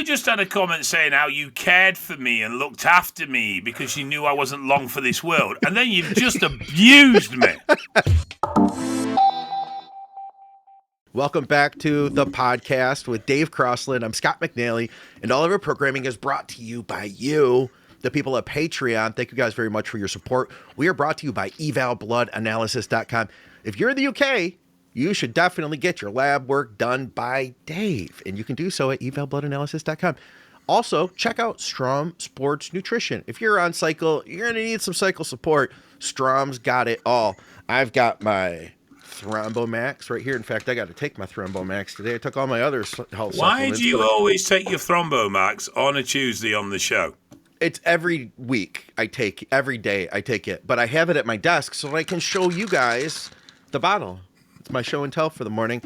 you just had a comment saying how you cared for me and looked after me because you knew I wasn't long for this world, and then you've just abused me. Welcome back to the podcast with Dave Crosland. I'm Scott McNally, and all of our programming is brought to you by you, the people at Patreon. Thank you guys very much for your support. We are brought to you by evalbloodanalysis.com. If you're in the UK, you should definitely get your lab work done by Dave, and you can do so at evalbloodanalysis.com. Also, check out Strom Sports Nutrition. If you're on cycle, you're going to need some cycle support. Strom's got it all. I've got my Thrombomax right here. In fact, I got to take my Thrombomax today. I took all my other health supplements. Why do you always take your Thrombomax on a Tuesday on the show? It's every week every day I take it, but I have it at my desk so that I can show you guys the bottle. It's my show and tell for the morning.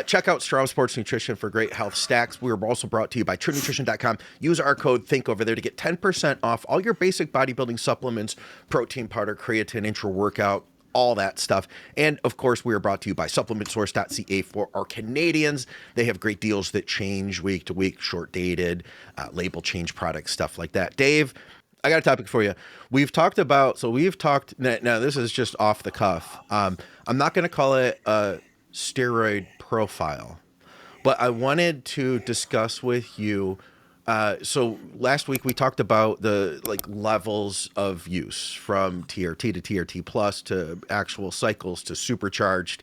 Check out Strom Sports Nutrition for great health stacks. We are also brought to you by TrueNutrition.com. Use our code THINK over there to get 10% off all your basic bodybuilding supplements, protein powder, creatine, intra-workout, all that stuff. And of course, we are brought to you by supplementsource.ca for our Canadians. They have great deals that change week to week, short dated, label change products, stuff like that. Dave, I got a topic for you. Now this is just off the cuff. I'm not going to call it a steroid profile, but I wanted to discuss with you. So last week we talked about the levels of use from TRT to TRT plus to actual cycles to supercharged.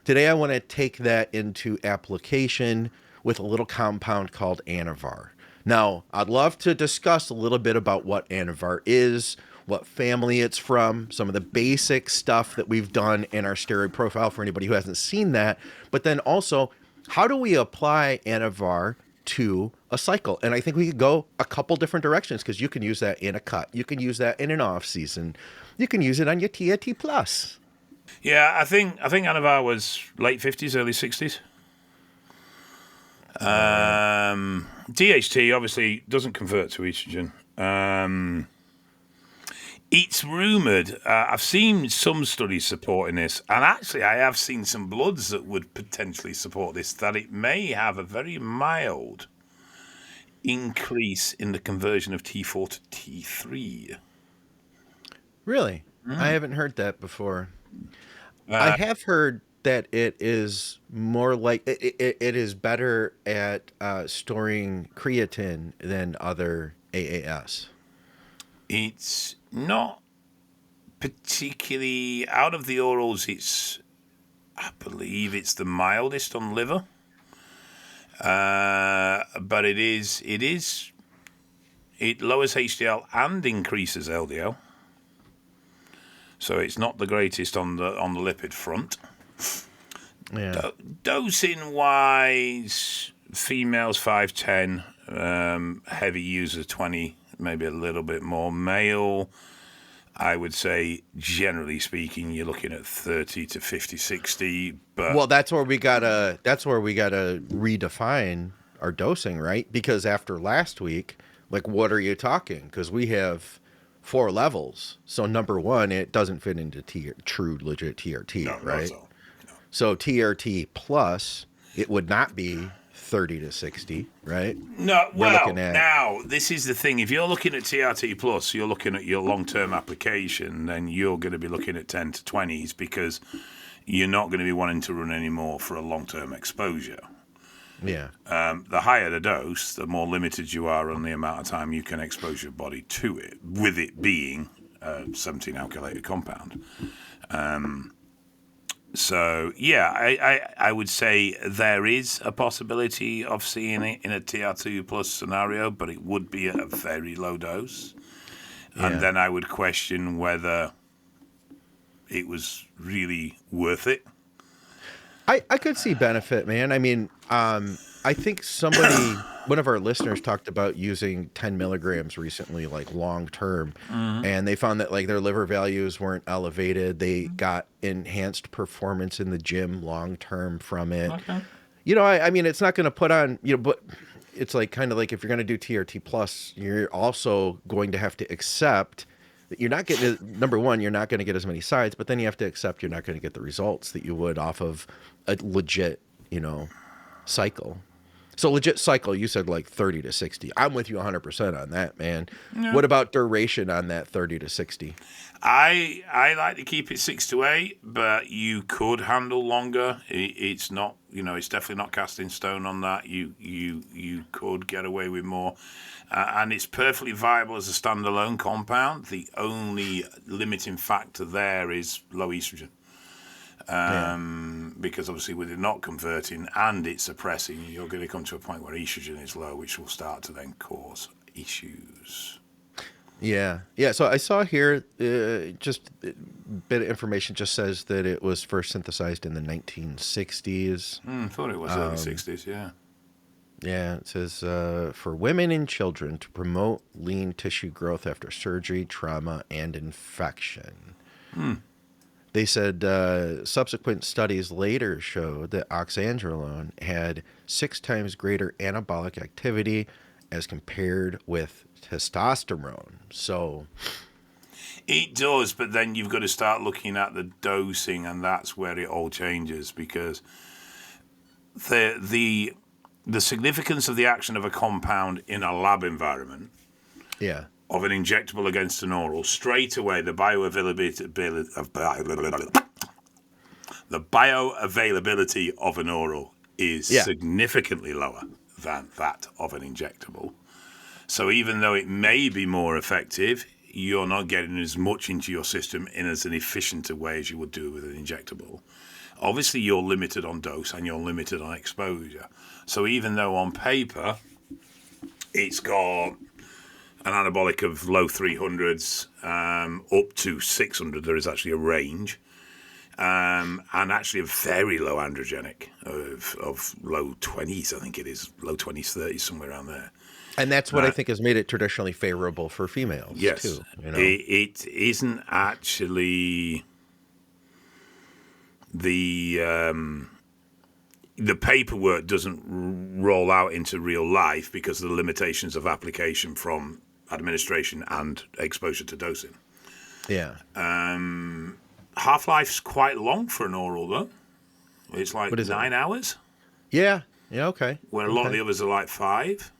Today I want to take that into application with a little compound called Anavar. Now, I'd love to discuss a little bit about what Anavar is, what family it's from, some of the basic stuff that we've done in our steroid profile for anybody who hasn't seen that, but then also how do we apply Anavar to a cycle? And I think we could go a couple different directions because you can use that in a cut. You can use that in an off season. You can use it on your TRT plus. Yeah, I think Anavar was late 50s, early 60s. DHT obviously doesn't convert to estrogen. It's rumoured, I've seen some studies supporting this, and actually I have seen some bloods that would potentially support this, that it may have a very mild increase in the conversion of T4 to T3. Really? I haven't heard that before. I have heard that it is more like, it is better at storing creatine than other AAS. It's not particularly, out of the orals, I believe it's the mildest on liver. But it lowers HDL and increases LDL. So it's not the greatest on the lipid front. Yeah. Dosing wise, females 5-10, heavy user 20, maybe a little bit more. Male, I would say, generally speaking, you're looking at 30 to 50, 60. But well, that's where we gotta redefine our dosing, right? Because after last week, what are you talking? Because we have 4 levels. So number 1, it doesn't fit into true legit TRT, right? No. So TRT plus, it would not be 30 to 60, right? No, well, now, this is the thing. If you're looking at TRT plus, you're looking at your long-term application, then you're going to be looking at 10 to 20s because you're not going to be wanting to run any more for a long-term exposure. Yeah. The higher the dose, the more limited you are on the amount of time you can expose your body to it, with it being a 17-alkylated compound. So, yeah, I would say there is a possibility of seeing it in a TR2 plus scenario, but it would be at a very low dose. Yeah. And then I would question whether it was really worth it. I could see benefit, man. I mean, I think one of our listeners talked about using 10 milligrams recently, long term, and they found that their liver values weren't elevated. They got enhanced performance in the gym long term from it. Okay. I mean, it's not going to put on, but it's kind of if you're going to do TRT plus, you're also going to have to accept that you're not getting, number one, you're not going to get as many sides, but then you have to accept you're not going to get the results that you would off of a legit, cycle. So legit cycle, you said like 30 to 60. I'm with you 100% on that, man. Yeah. What about duration on that 30 to 60? I like to keep it 6 to 8, but you could handle longer. It's not, it's definitely not cast in stone on that. You could get away with more. And it's perfectly viable as a standalone compound. The only limiting factor there is low estrogen. Because obviously with it not converting and it's suppressing, you're going to come to a point where estrogen is low, which will start to then cause issues. Yeah. So I saw here just a bit of information just says that it was first synthesized in the 1960s. I thought it was early 60s, yeah. Yeah, it says for women and children to promote lean tissue growth after surgery, trauma, and infection. They said subsequent studies later showed that oxandrolone had 6 times greater anabolic activity as compared with testosterone. So it does, but then you've got to start looking at the dosing, and that's where it all changes, because the significance of the action of a compound in a lab environment, of an injectable against an oral, straight away the bioavailability of an oral is significantly lower than that of an injectable. So even though it may be more effective, you're not getting as much into your system in as an efficient a way as you would do with an injectable. Obviously, you're limited on dose and you're limited on exposure. So even though on paper it's got an anabolic of low 300s up to 600, there is actually a range. And actually a very low androgenic of low 20s, I think it is, low 20s, 30s, somewhere around there. And that's what I think has made it traditionally favorable for females, too. It isn't actually the paperwork doesn't roll out into real life because of the limitations of application from administration and exposure to dosing. Yeah. Half-life's quite long for an oral, though. It's like 9 hours. Yeah, okay. Where a lot of the others are like 5.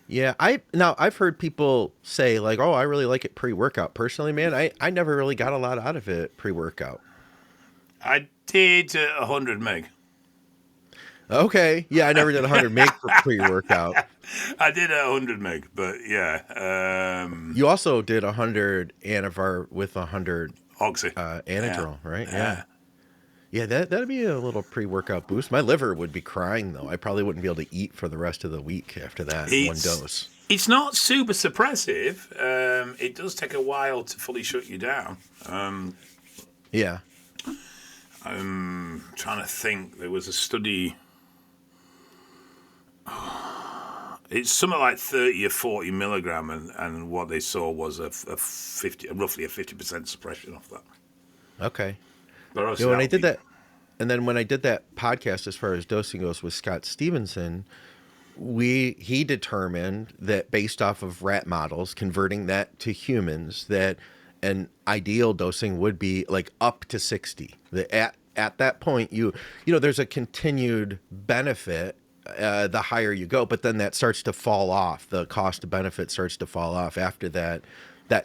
Yeah, I've heard people say like, "Oh, I really like it pre-workout." Personally, man, I never really got a lot out of it pre-workout. I did 100 meg. Okay, yeah, I never did 100 meg for pre-workout. I did 100 meg, but yeah. You also did 100 Anavar with 100 Oxy. Anadrol, right? Yeah, that'd be a little pre-workout boost. My liver would be crying, though. I probably wouldn't be able to eat for the rest of the week after that one dose. It's not super suppressive. It does take a while to fully shut you down. Yeah. I'm trying to think. There was a study. It's something like 30 or 40 milligram, and what they saw was roughly a 50% suppression of that. Okay. But when I did that, and then when I did that podcast as far as dosing goes with Scott Stevenson, he determined that based off of rat models, converting that to humans, that an ideal dosing would be like up to 60. At that point, there's a continued benefit the higher you go, but then that starts to fall off. The cost benefit starts to fall off after that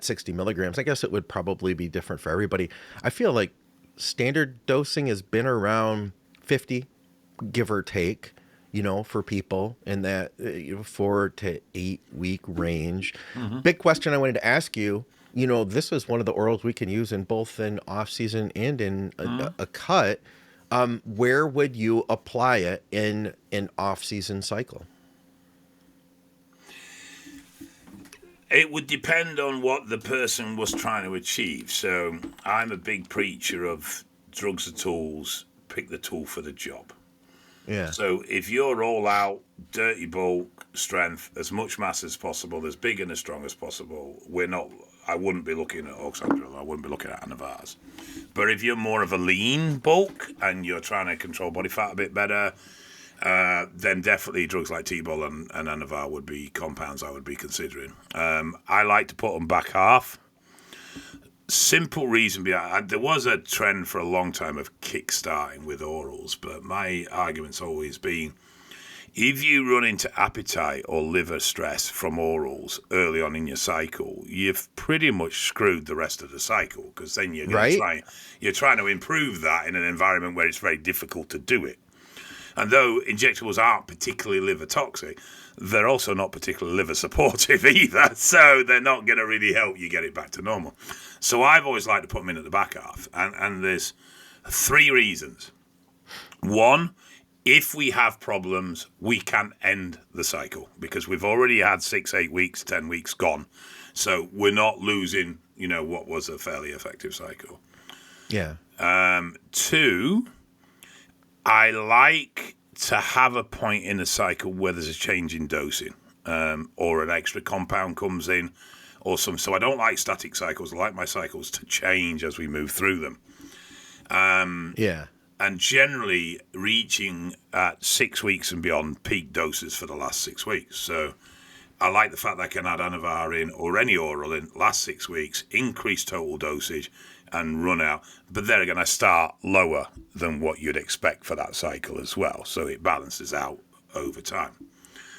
60 milligrams. I guess it would probably be different for everybody. I feel like standard dosing has been around 50, give or take, for people in that 4 to 8 week range. Mm-hmm. Big question I wanted to ask you, this is one of the orals we can use in both an off season and in a cut. Where would you apply it in an off season cycle? It would depend on what the person was trying to achieve. So I'm a big preacher of drugs are tools, pick the tool for the job. Yeah. So if you're all out, dirty bulk, strength, as much mass as possible, as big and as strong as possible, I wouldn't be looking at oxandrolone, I wouldn't be looking at Anavars. But if you're more of a lean bulk and you're trying to control body fat a bit better, then definitely drugs like T-Bol and Anavar would be compounds I would be considering. I like to put them back half. Simple reason behind there was a trend for a long time of kick-starting with orals, but my argument's always been If you run into appetite or liver stress from orals early on in your cycle, you've pretty much screwed the rest of the cycle, because then you're trying to improve that in an environment where it's very difficult to do it. And though injectables aren't particularly liver toxic, they're also not particularly liver supportive either. So they're not going to really help you get it back to normal. So I've always liked to put them in at the back half. And there's 3 reasons. 1, if we have problems, we can end the cycle, because we've already had 6, 8 weeks, 10 weeks gone. So we're not losing, what was a fairly effective cycle. Yeah. 2, I like to have a point in the cycle where there's a change in dosing, or an extra compound comes in, or some. So I don't like static cycles. I like my cycles to change as we move through them. Yeah. And generally reaching at 6 weeks and beyond peak doses for the last 6 weeks. So I like the fact that I can add Anavar in, or any oral in, last 6 weeks, increase total dosage and run out. But then again, I start lower than what you'd expect for that cycle as well. So it balances out over time.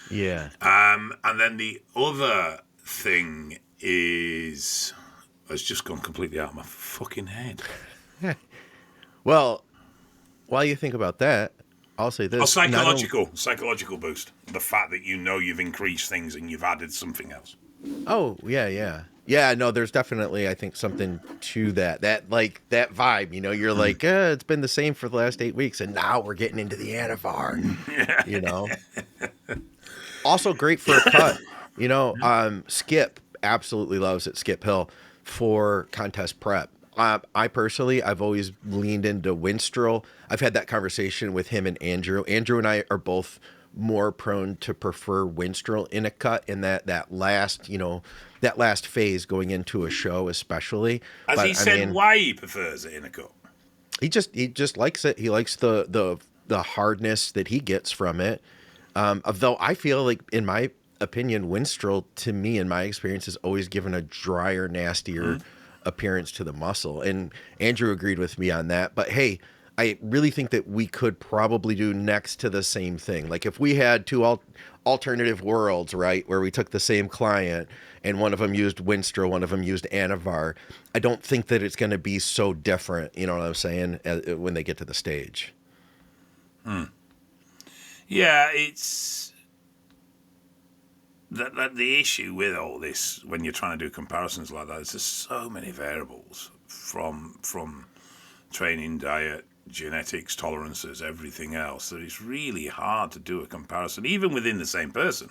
Yeah. And then the other thing is, it's just gone completely out of my fucking head. Well, while you think about that, I'll say this. Psychological boost. The fact that you've increased things and you've added something else. Oh, yeah. Yeah, no, there's definitely, I think, something to that. That vibe, you're like, it's been the same for the last 8 weeks, and now we're getting into the Anavar, Also great for a cut. Skip absolutely loves it, Skip Hill, for contest prep. I personally, I've always leaned into Winstrol. I've had that conversation with him and Andrew. Andrew and I are both more prone to prefer Winstrol in a cut, in that last phase going into a show, especially. Has he said why he prefers it in a cut? He just likes it. He likes the hardness that he gets from it. Though I feel like, in my opinion, Winstrol, to me, in my experience, has always given a drier, nastier appearance to the muscle. And Andrew agreed with me on that. But hey, I really think that we could probably do next to the same thing. Like if we had 2 alternative worlds, right, where we took the same client and one of them used Winstrol, one of them used Anavar, I don't think that it's going to be so different, you know what I'm saying, when they get to the stage. Yeah, it's the issue with all this when you're trying to do comparisons like that is there's so many variables from training, diet, genetics, tolerances, everything else, that it's really hard to do a comparison, even within the same person,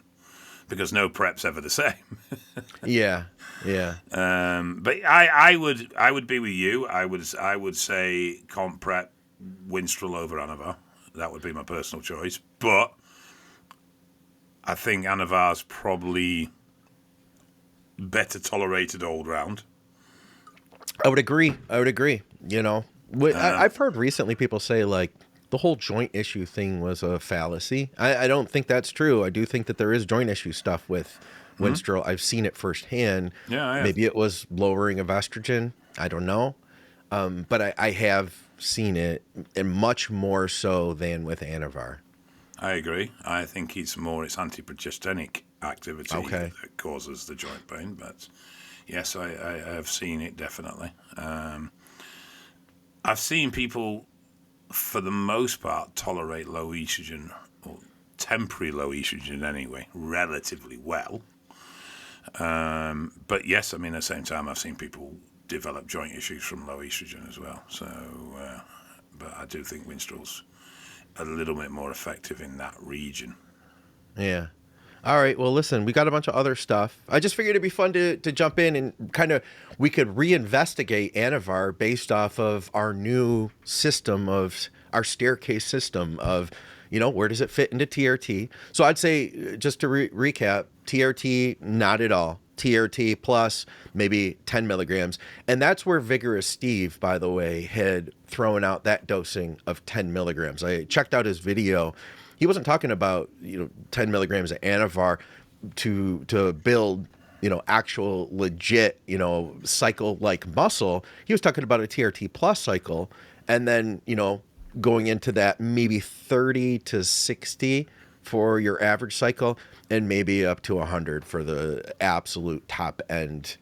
because no prep's ever the same. Yeah. But I would be with you. I would say comp prep Winstrol over Anavar. That would be my personal choice. But I think Anavar's probably better tolerated all round. I would agree. I've heard recently people say, like, the whole joint issue thing was a fallacy. I don't think that's true. I do think that there is joint issue stuff with Winstrol. I've seen it firsthand. Yeah, maybe it was lowering of estrogen. I don't know. But I have seen it, and much more so than with Anavar. I agree. I think it's anti-progestinic activity that causes the joint pain. But yes, I have seen it definitely. I've seen people, for the most part, tolerate low estrogen, or temporary low estrogen anyway, relatively well. But yes, I mean, at the same time, I've seen people develop joint issues from low estrogen as well. So, but I do think Winstrol's a little bit more effective in that region. Yeah. All right. Well, listen, we got a bunch of other stuff. I just figured it'd be fun to jump in and we could reinvestigate Anavar based off of our new system of our staircase system of, where does it fit into TRT? So I'd say, just to recap, TRT, not at all. TRT plus maybe 10 milligrams. And that's where Vigorous Steve, by the way, had thrown out that dosing of 10 milligrams. I checked out his video. He wasn't talking about, 10 milligrams of Anavar to build, actual legit, cycle-like muscle. He was talking about a TRT plus cycle. And then, going into that maybe 30 to 60 for your average cycle, and maybe up to 100 for the absolute top end,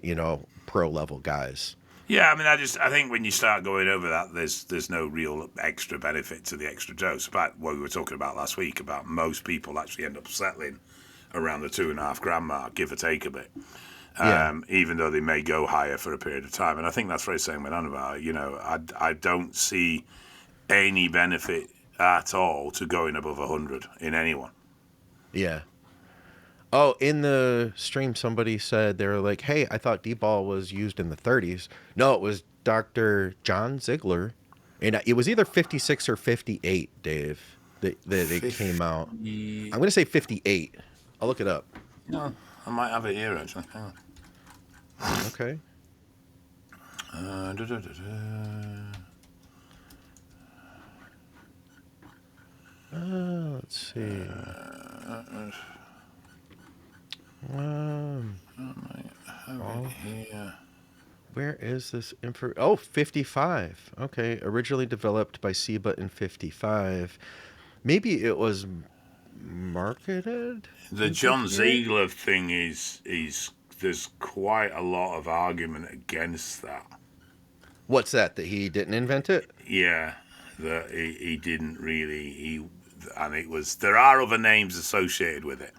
pro level guys. Yeah, I mean, I think when you start going over that, there's no real extra benefit to the extra dose. About what we were talking about last week, about most people actually end up settling around the 2.5 gram mark, give or take a bit. Even though they may go higher for a period of time. And I think that's very same with Anavar. I don't see any benefit at all to going above 100 in anyone. Yeah. Oh, in the stream, somebody said, they were like, hey, I thought D-ball was used in the 30s. No, it was Dr. John Ziegler. And it was either 56 or 58, Dave, that it came out. I'm going to say 58. I'll look it up. No, I might have it here, actually. Hang on. Okay. Let's see. Where is this info? Oh, 55. Okay. Originally developed by Seba in 55. Maybe it was marketed? The John Ziegler thing is there's quite a lot of argument against that. What's that he didn't invent it? Yeah, that he didn't really. And it was. There are other names associated with it.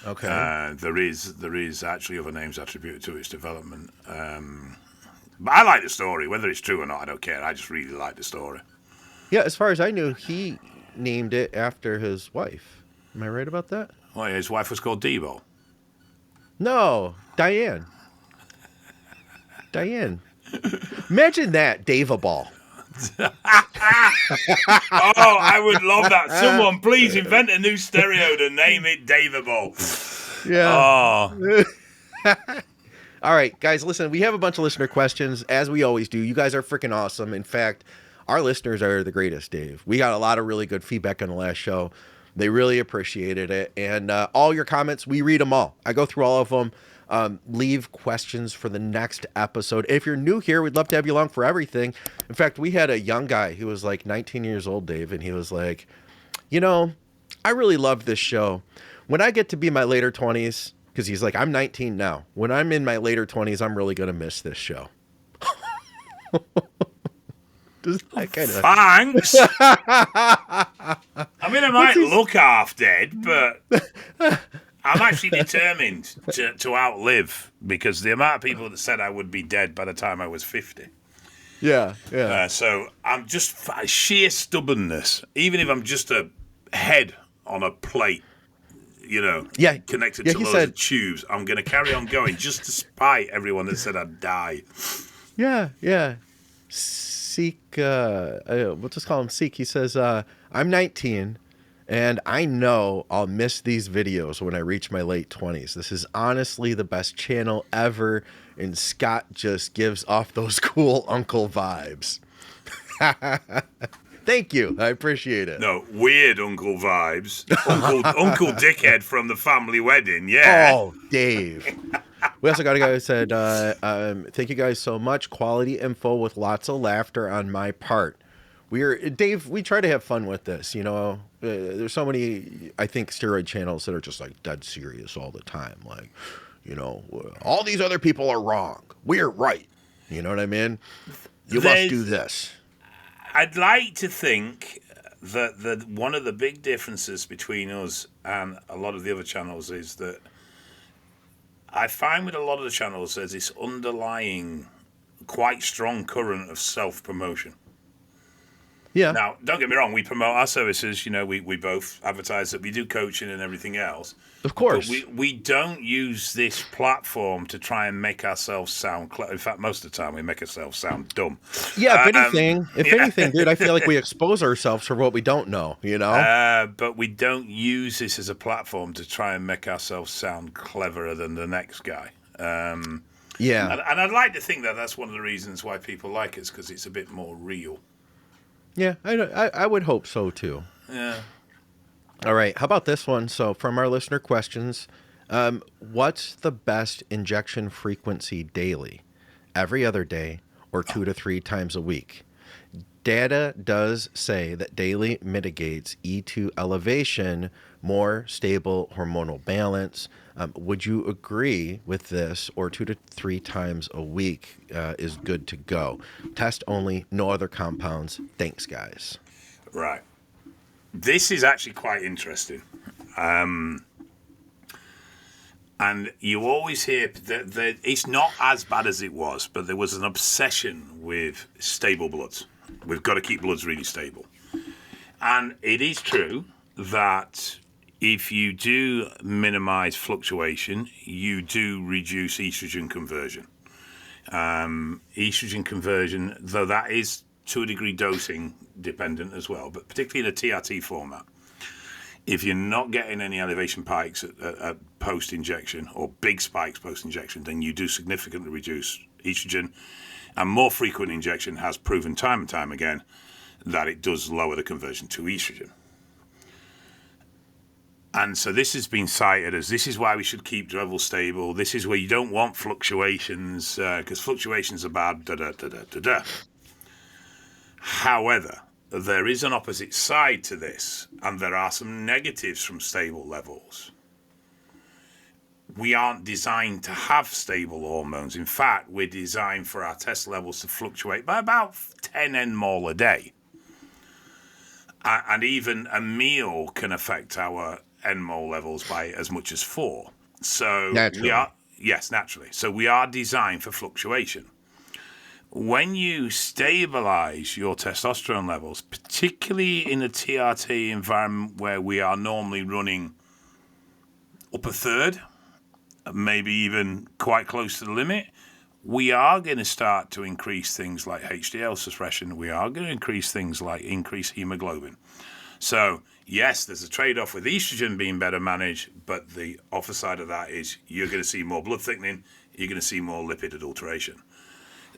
Okay. There is actually other names attributed to its development. But I like the story. Whether it's true or not, I don't care. I just really like the story. Yeah, as far as I knew, he named it after his wife. Am I right about that? Well, his wife was called Debo. No, Diane. Imagine that, Dianabol. Oh, I would love that. Someone please invent a new stereo to name it Dianabol. Yeah. Oh. All right, guys, listen, we have a bunch of listener questions, as we always do. You guys are freaking awesome. In fact, our listeners are the greatest, Dave. We got a lot of really good feedback on the last show. They really appreciated it. And all your comments, we read them all. I go through all of them. Leave questions for the next episode. If you're new here, we'd love to have you along for everything. In fact, we had a young guy who was like 19 years old, Dave, and he was like, I really love this show. When I get to be my later 20s, because he's like, I'm 19 now. When I'm in my later 20s, I'm really going to miss this show. Thanks. I mean, I might look half dead, but I'm actually determined to outlive, because the amount of people that said I would be dead by the time I was 50. Yeah. So I'm just sheer stubbornness. Even if I'm just a head on a plate, connected to loads of tubes, I'm going to carry on going just despite everyone that said I'd die. Yeah. Seek, we'll just call him Seek. He says, I'm 19 and I know I'll miss these videos when I reach my late 20s. This is honestly the best channel ever, and Scott just gives off those cool uncle vibes. Thank you. I appreciate it. No, weird uncle vibes. Uncle Dickhead from the family wedding, yeah. Oh, Dave. We also got a guy who said, thank you guys so much. Quality info with lots of laughter on my part. Dave, we try to have fun with this, there's so many, I think, steroid channels that are just like dead serious all the time. Like, all these other people are wrong. We're right. You know what I mean? You must do this. I'd like to think that one of the big differences between us and a lot of the other channels is that I find with a lot of the channels there's this underlying quite strong current of self-promotion. Yeah. Now, don't get me wrong, we promote our services, we both advertise that we do coaching and everything else. Of course. But we don't use this platform to try and make ourselves sound clever. In fact, most of the time we make ourselves sound dumb. Yeah, if anything, dude, I feel like we expose ourselves for what we don't know, But we don't use this as a platform to try and make ourselves sound cleverer than the next guy. Yeah. And I'd like to think that that's one of the reasons why people like us, because it's a bit more real. Yeah, I would hope so, too. Yeah. All right, how about this one? So from our listener questions, what's the best injection frequency daily? Every other day or 2 to 3 times a week? Data does say that daily mitigates E2 elevation, more stable hormonal balance. Would you agree with this, or 2 to 3 times a week is good to go? Test only, no other compounds. Thanks, guys. Right. This is actually quite interesting. And you always hear that it's not as bad as it was, but there was an obsession with stable bloods. We've got to keep bloods really stable. And it is true that if you do minimize fluctuation, you do reduce estrogen conversion. Estrogen conversion, though that is to a degree dosing dependent as well, but particularly in a TRT format, if you're not getting any elevation spikes at post-injection or big spikes post-injection, then you do significantly reduce estrogen. And more frequent injection has proven time and time again that it does lower the conversion to estrogen. And so this has been cited as this is why we should keep levels stable. This is where you don't want fluctuations because fluctuations are bad. However, there is an opposite side to this, and there are some negatives from stable levels. We aren't designed to have stable hormones. In fact, we're designed for our test levels to fluctuate by about 10 nmol a day. And even a meal can affect our nmol levels by as much as 4. So naturally. Naturally. So we are designed for fluctuation. When you stabilize your testosterone levels, particularly in a TRT environment where we are normally running up a third, maybe even quite close to the limit, we are going to start to increase things like HDL suppression. We are going to increase things like increased hemoglobin. So, yes, there's a trade-off with estrogen being better managed, but the opposite side of that is you're going to see more blood thickening, you're going to see more lipid adulteration.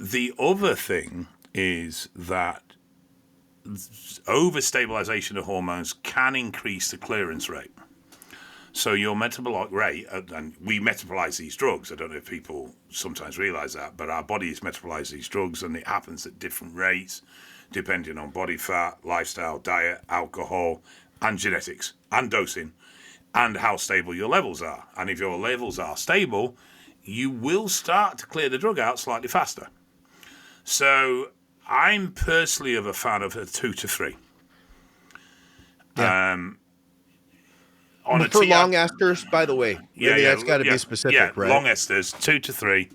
The other thing is that overstabilization of hormones can increase the clearance rate. So your metabolic rate, and we metabolize these drugs, I don't know if people sometimes realize that, but our bodies metabolize these drugs and it happens at different rates depending on body fat, lifestyle, diet, alcohol, and genetics, and dosing, and how stable your levels are. And if your levels are stable, you will start to clear the drug out slightly faster. So I'm personally a fan of a 2 to 3. Yeah. For long esters, by the way, that's got to be specific, right? Long esters, 2 to 3.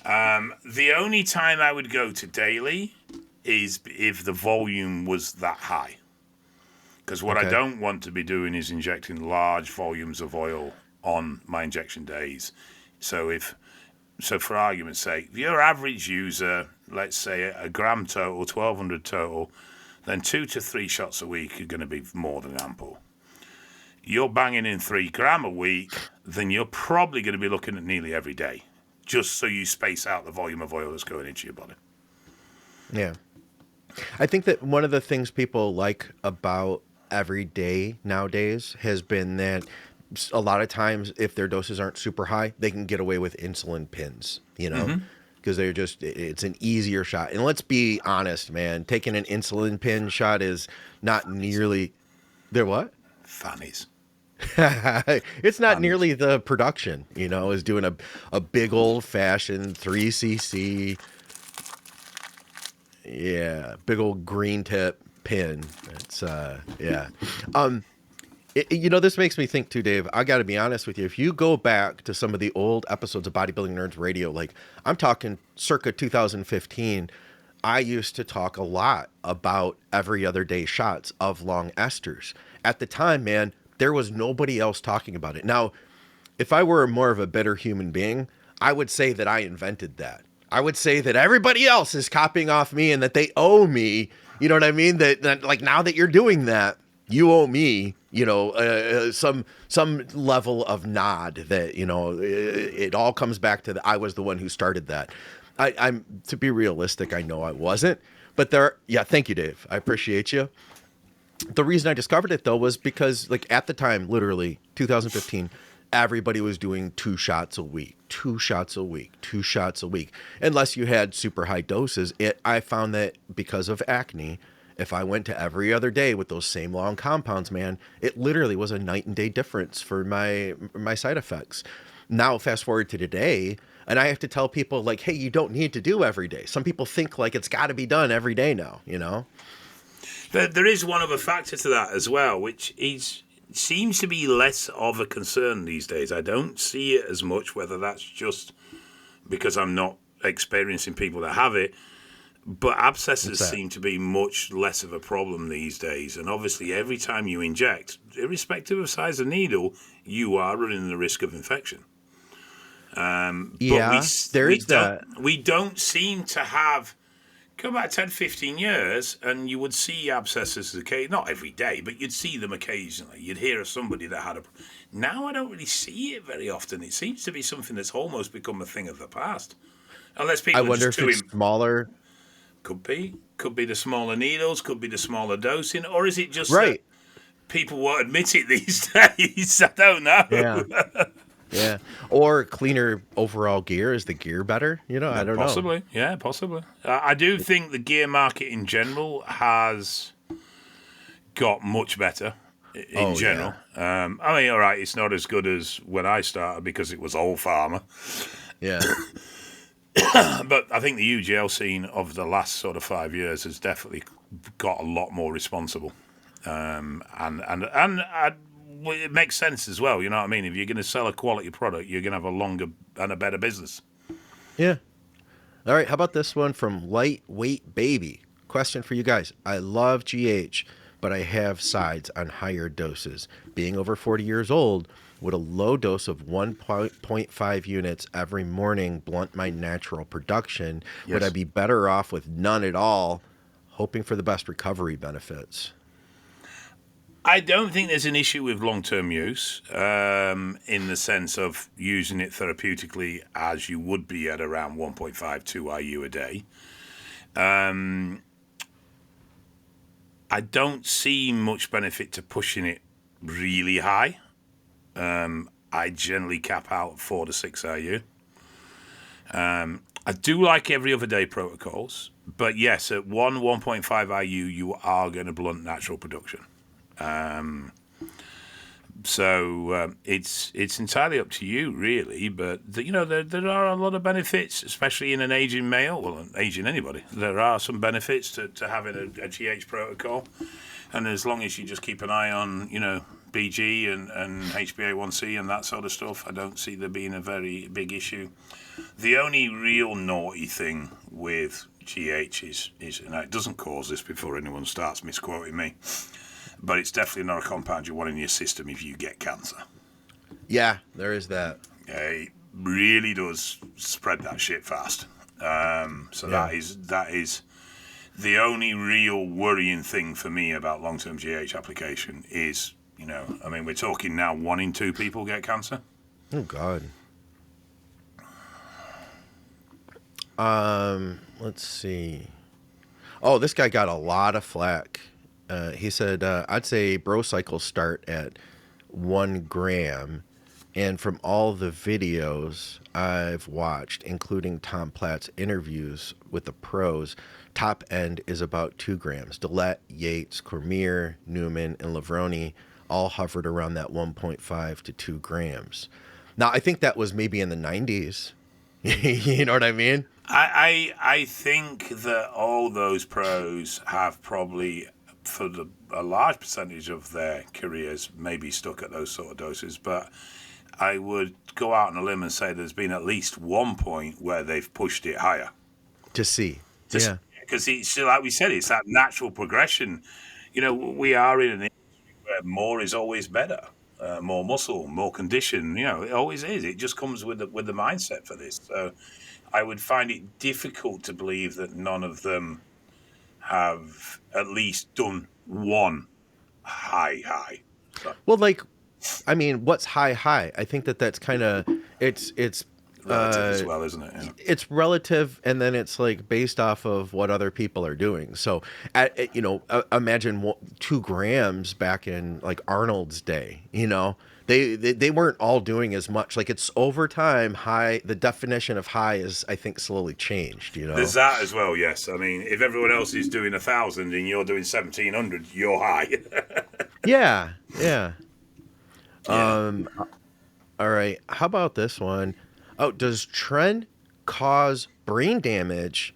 The only time I would go to daily is if the volume was that high. Because what I don't want to be doing is injecting large volumes of oil on my injection days. So for argument's sake, if your average user, let's say a gram total, 1,200 total, then 2 to 3 shots a week are going to be more than ample. You're banging in 3 gram a week, then you're probably going to be looking at nearly every day, just so you space out the volume of oil that's going into your body. Yeah. I think that one of the things people like about every day nowadays has been that a lot of times if their doses aren't super high, they can get away with insulin pins, because it's an easier shot. And let's be honest, man, taking an insulin pin shot is not nearly, they're what? Fannies. It's not nearly the production, is doing a big old fashioned 3cc. Yeah. Big old green tip pin. It's yeah. This makes me think too, Dave. I got to be honest with you. If you go back to some of the old episodes of Bodybuilding Nerds Radio, like I'm talking circa 2015, I used to talk a lot about every other day shots of long esters. At the time, man, there was nobody else talking about it. Now, if I were more of a better human being, I would say that I invented that. I would say that everybody else is copying off me and that they owe me, you know what I mean? That like now that you're doing that, you owe me, some level of nod that, it all comes back to I was the one who started that. I'm to be realistic, I know I wasn't, but thank you, Dave. I appreciate you. The reason I discovered it though was because like at the time, literally 2015, everybody was doing 2 shots a week, 2 shots a week, 2 shots a week, unless you had super high doses. I found that because of acne, if I went to every other day with those same long compounds, man, it literally was a night and day difference for my side effects. Now, fast forward to today, and I have to tell people like, hey, you don't need to do every day. Some people think like it's got to be done every day now, you know? There is one other factor to that as well, which seems to be less of a concern these days. I don't see it as much, whether that's just because I'm not experiencing people that have it, but abscesses seem to be much less of a problem these days. And obviously, every time you inject, irrespective of size of needle, you are running the risk of infection. We don't seem to have. Go back 10, 15 years, and you would see abscesses not every day, but you'd see them occasionally. You'd hear of somebody that had a. Now I don't really see it very often. It seems to be something that's almost become a thing of the past. Unless people. I wonder if it's smaller. Could be the smaller needles, could be the smaller dosing, or is it just right? That people won't admit it these days. I don't know. Yeah. Yeah, or cleaner overall gear. Is the gear better? You know, I don't possibly. know. Yeah, possibly. I do think the gear market in general has got much better in general. Yeah. I mean, all right, it's not as good as when I started because it was all pharma. Yeah. But I think the UGL scene of the last sort of 5 years has definitely got a lot more responsible, and it makes sense as well. You know what I mean? If you're going to sell a quality product, you're going to have a longer and a better business. Yeah. All right. How about this one from Lightweight Baby? Question for you guys. I love GH, but I have sides on higher doses. Being over 40 years old, would a low dose of 1.5 units every morning blunt my natural production? Yes. Would I be better off with none at all, hoping for the best recovery benefits? I don't think there's an issue with long-term use in the sense of using it therapeutically as you would be at around 1.52 IU a day. I don't see much benefit to pushing it really high. I generally cap out at 4 to 6 IU. I do like every other day protocols, but yes, at 1.5 IU, you are going to blunt natural production. It's entirely up to you, really. But there are a lot of benefits, especially in an aging male, well, aging anybody. There are some benefits to having a GH protocol, and as long as you just keep an eye on, BG and HbA1c and that sort of stuff, I don't see there being a very big issue. The only real naughty thing with GH is and it doesn't cause this before anyone starts misquoting me, but it's definitely not a compound you want in your system if you get cancer. Yeah, there is that. It really does spread that shit fast. That is the only real worrying thing for me about long-term GH application is, we're talking now 1 in 2 people get cancer. Oh, God. Let's see. Oh, this guy got a lot of flack. He said, I'd say bro cycles start at 1 gram. And from all the videos I've watched, including Tom Platt's interviews with the pros, top end is about 2 grams. Dillette, Yates, Cormier, Newman, and Lavroni all hovered around that 1.5 to 2 grams. Now, I think that was maybe in the 90s. You know what I mean? I think that all those pros have probably, for a large percentage of their careers, maybe stuck at those sort of doses. But I would go out on a limb and say there's been at least one point where they've pushed it higher. To see. Yeah. Because like we said, it's that natural progression. We are in an industry where more is always better. More muscle, more condition. It always is. It just comes with the mindset for this. So I would find it difficult to believe that none of them have at least done one high. So. Well, what's high? I think that's kind of it's relative as well, isn't it? Yeah. It's relative, and then it's based off of what other people are doing. So, imagine 2 grams back in Arnold's day. they weren't all doing as much. Like it's over time, high. The definition of high is, I think, slowly changed. There's that as well, yes. I mean, if everyone else is doing 1,000 and you're doing 1,700, you're high. Yeah, yeah. Yeah. All right. How about this one? Oh, does Tren cause brain damage?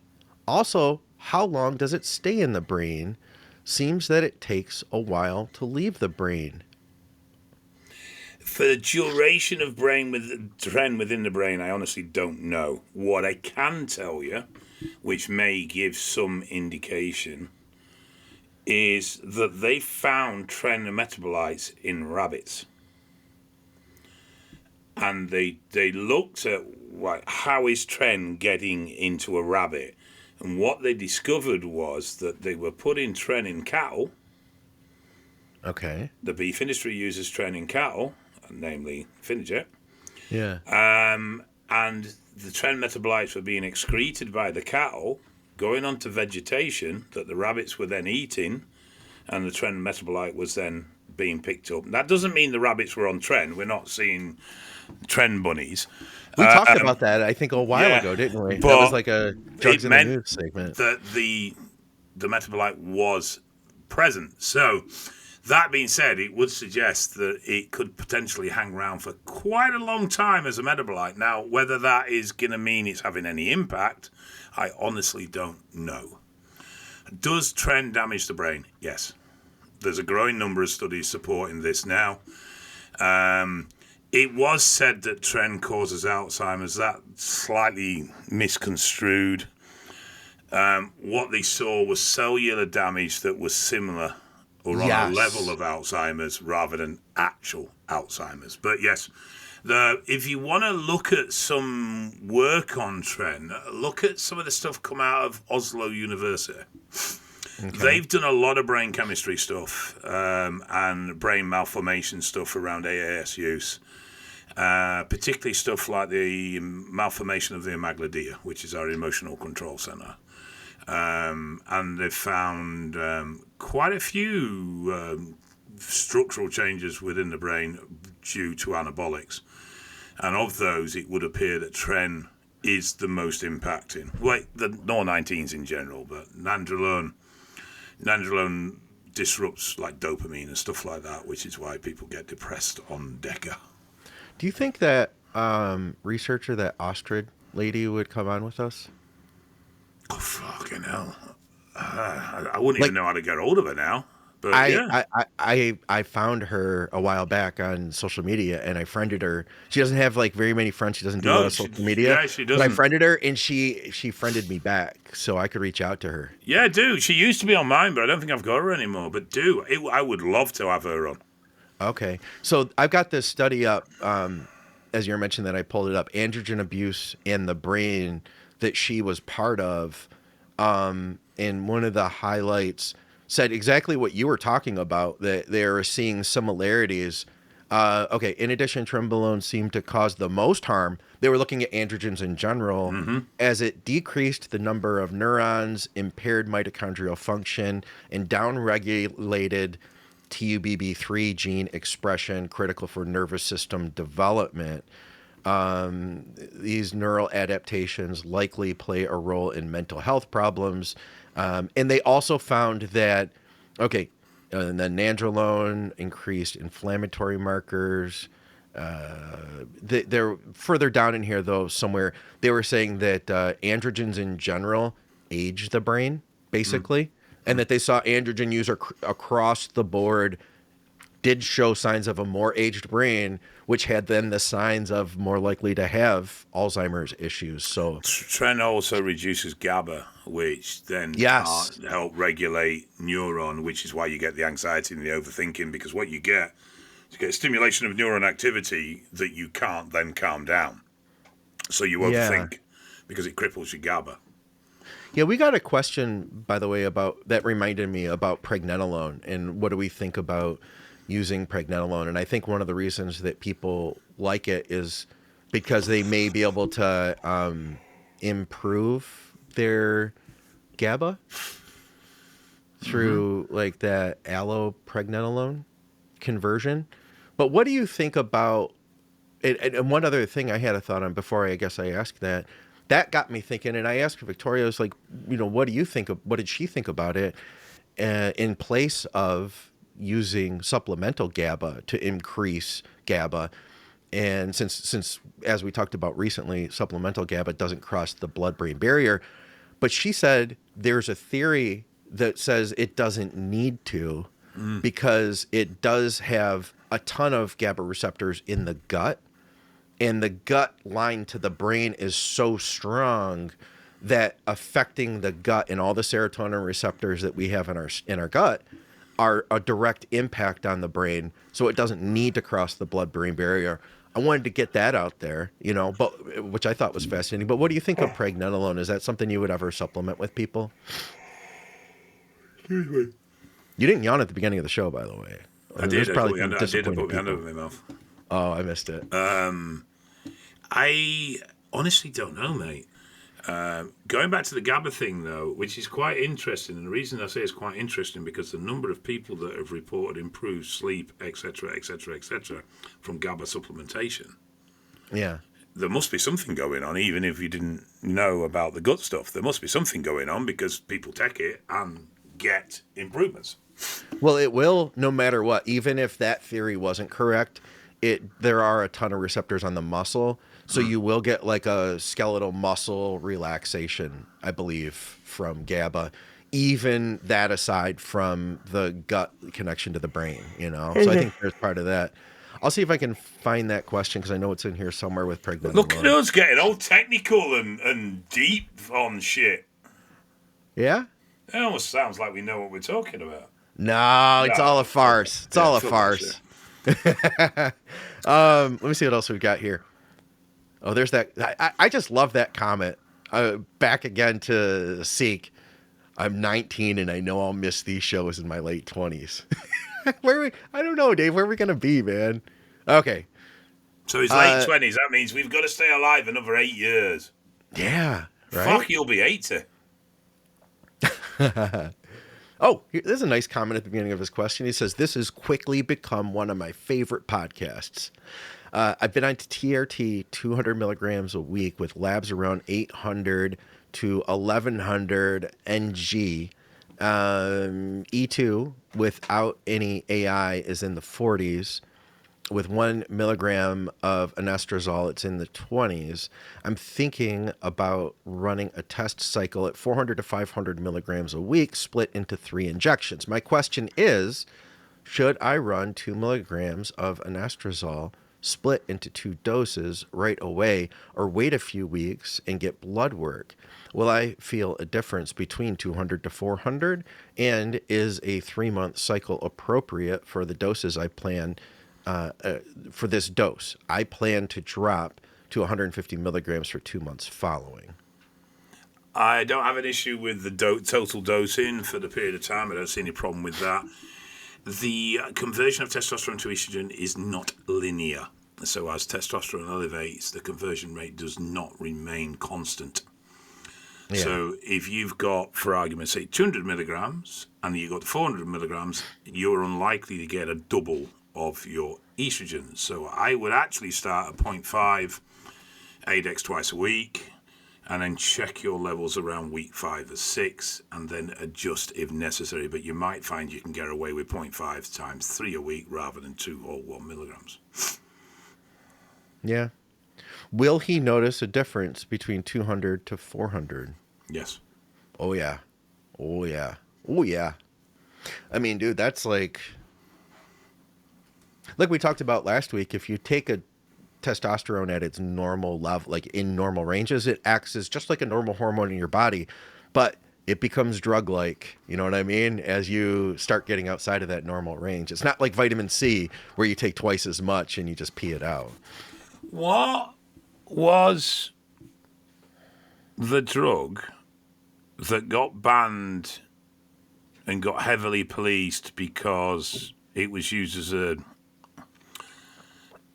Also, how long does it stay in the brain? Seems that it takes a while to leave the brain. For the duration of Tren within the brain, I honestly don't know. What I can tell you, which may give some indication, is that they found Tren metabolites in rabbits. And they looked at how is Tren getting into a rabbit. And what they discovered was that they were putting Tren in cattle. Okay. The beef industry uses Tren in cattle, namely Finnejet. Yeah. And the Tren metabolites were being excreted by the cattle, going onto vegetation that the rabbits were then eating, and the Tren metabolite was then being picked up. That doesn't mean the rabbits were on Tren. We're not seeing Tren bunnies. We talked about that, I think, a while ago, didn't we? That was like a drugs in the news segment. That the metabolite was present. So, that being said, it would suggest that it could potentially hang around for quite a long time as a metabolite. Now, whether that is going to mean it's having any impact, I honestly don't know. Does Tren damage the brain? Yes. There's a growing number of studies supporting this now. It was said that Tren causes Alzheimer's. That slightly misconstrued. What they saw was cellular damage that was similar or on a level of Alzheimer's rather than actual Alzheimer's. But yes, if you want to look at some work on Tren, look at some of the stuff come out of Oslo University. Okay. They've done a lot of brain chemistry stuff and brain malformation stuff around AAS use, particularly stuff like the malformation of the amygdala, which is our emotional control center. And they've found quite a few structural changes within the brain due to anabolics. And of those, it would appear that Tren is the most impacting. Well, the NOR19s in general, but nandrolone disrupts like dopamine and stuff like that, which is why people get depressed on Deca. Do you think that researcher, that Ostrid lady, would come on with us? Oh, fucking hell. I wouldn't even know how to get hold of her now. But I found her a while back on social media, and I friended her. She doesn't have like very many friends. She doesn't do a lot of social media. Yeah, she doesn't. But I friended her, and she friended me back, so I could reach out to her. Yeah, do. She used to be on mine, but I don't think I've got her anymore. But I would love to have her on. Okay. So I've got this study up, as you mentioned that I pulled it up, androgen abuse in the brain that she was part of. And one of the highlights said exactly what you were talking about, that they're seeing similarities. In addition, trenbolone seemed to cause the most harm. They were looking at androgens in general, as it decreased the number of neurons, impaired mitochondrial function, and downregulated TUBB3 gene expression, critical for nervous system development. These neural adaptations likely play a role in mental health problems. And they also found that, the nandrolone increased inflammatory markers. They're further down in here, though, somewhere, they were saying that androgens in general age the brain, basically, and that they saw androgen use across the board did show signs of a more aged brain, which had then the signs of more likely to have Alzheimer's issues. So Tren also reduces GABA, which then can't help regulate neuron, which is why you get the anxiety and the overthinking, because what you get is stimulation of neuron activity that you can't then calm down. So you overthink because it cripples your GABA. Yeah, we got a question, by the way, about that reminded me about Pregnenolone and what do we think about using Pregnenolone. And I think one of the reasons that people like it is because they may be able to improve their GABA through like that allopregnenolone conversion, But what do you think about and one other thing I had a thought on before I guess I asked that. That got me thinking, and I asked Victoria, I was like, what do you think of, what did she think about it in place of using supplemental GABA to increase GABA? And since as we talked about recently, supplemental GABA doesn't cross the blood-brain barrier, but she said there's a theory that says it doesn't need to because it does have a ton of GABA receptors in the gut, and the gut line to the brain is so strong that affecting the gut and all the serotonin receptors that we have in our gut are a direct impact on the brain, so it doesn't need to cross the blood-brain barrier. I wanted to get that out there, but which I thought was fascinating. But what do you think of pregnenolone? Is that something you would ever supplement with people? Excuse me. You didn't yawn at the beginning of the show, by the way. I did. I put my hand over my mouth. Oh, I missed it. I honestly don't know, mate. Going back to the GABA thing, though, which is quite interesting, and the reason I say it's quite interesting because the number of people that have reported improved sleep, etc., from GABA supplementation. Yeah. There must be something going on, even if you didn't know about the gut stuff. There must be something going on because people take it and get improvements. Well, it will, no matter what. Even if that theory wasn't correct, there are a ton of receptors on the muscle. So you will get like a skeletal muscle relaxation, I believe, from GABA. Even that aside from the gut connection to the brain, So I think there's part of that. I'll see if I can find that question because I know it's in here somewhere with Pregnenolone. Look at us getting all technical and deep on shit. Yeah? It almost sounds like we know what we're talking about. No, it's all a farce. It's all a farce. Let me see what else we've got here. Oh, there's that. I just love that comment. Back again to Seek. I'm 19 and I know I'll miss these shows in my late 20s. I don't know, Dave. Where are we going to be, man? Okay. So his late 20s. That means we've got to stay alive another 8 years. Yeah. Right? Fuck, you'll be 80. Oh, there's a nice comment at the beginning of his question. He says, "This has quickly become one of my favorite podcasts. I've been on TRT 200 milligrams a week with labs around 800 to 1100 ng. E2 without any AI is in the 40s. With 1 milligram of anastrozole, it's in the 20s. I'm thinking about running a test cycle at 400 to 500 milligrams a week, split into 3 injections. My question is, should I run 2 milligrams of anastrozole split into 2 doses right away, or wait a few weeks and get blood work? Will I feel a difference between 200 to 400? And is a 3-month cycle appropriate for the doses I plan for this dose? I plan to drop to 150 milligrams for 2 months following." I don't have an issue with the total dosing for the period of time. I don't see any problem with that. The conversion of testosterone to estrogen is not linear. So as testosterone elevates, the conversion rate does not remain constant. Yeah. So if you've got, for argument's sake, 200 milligrams and you've got 400 milligrams, you're unlikely to get a double of your estrogen. So I would actually start at 0.5 ADEX twice a week and then check your levels around week 5 or 6 and then adjust if necessary. But you might find you can get away with 0.5 times 3 a week rather than 2 or 1 milligrams. Yeah. Will he notice a difference between 200 to 400? Yes. Oh, yeah. Oh, yeah. Oh, yeah. I mean, dude, that's like we talked about last week. If you take a testosterone at its normal level, like in normal ranges, it acts as just like a normal hormone in your body, but it becomes drug-like, you know what I mean? As you start getting outside of that normal range. It's not like vitamin C where you take twice as much and you just pee it out. What was the drug that got banned and got heavily policed because it was used as a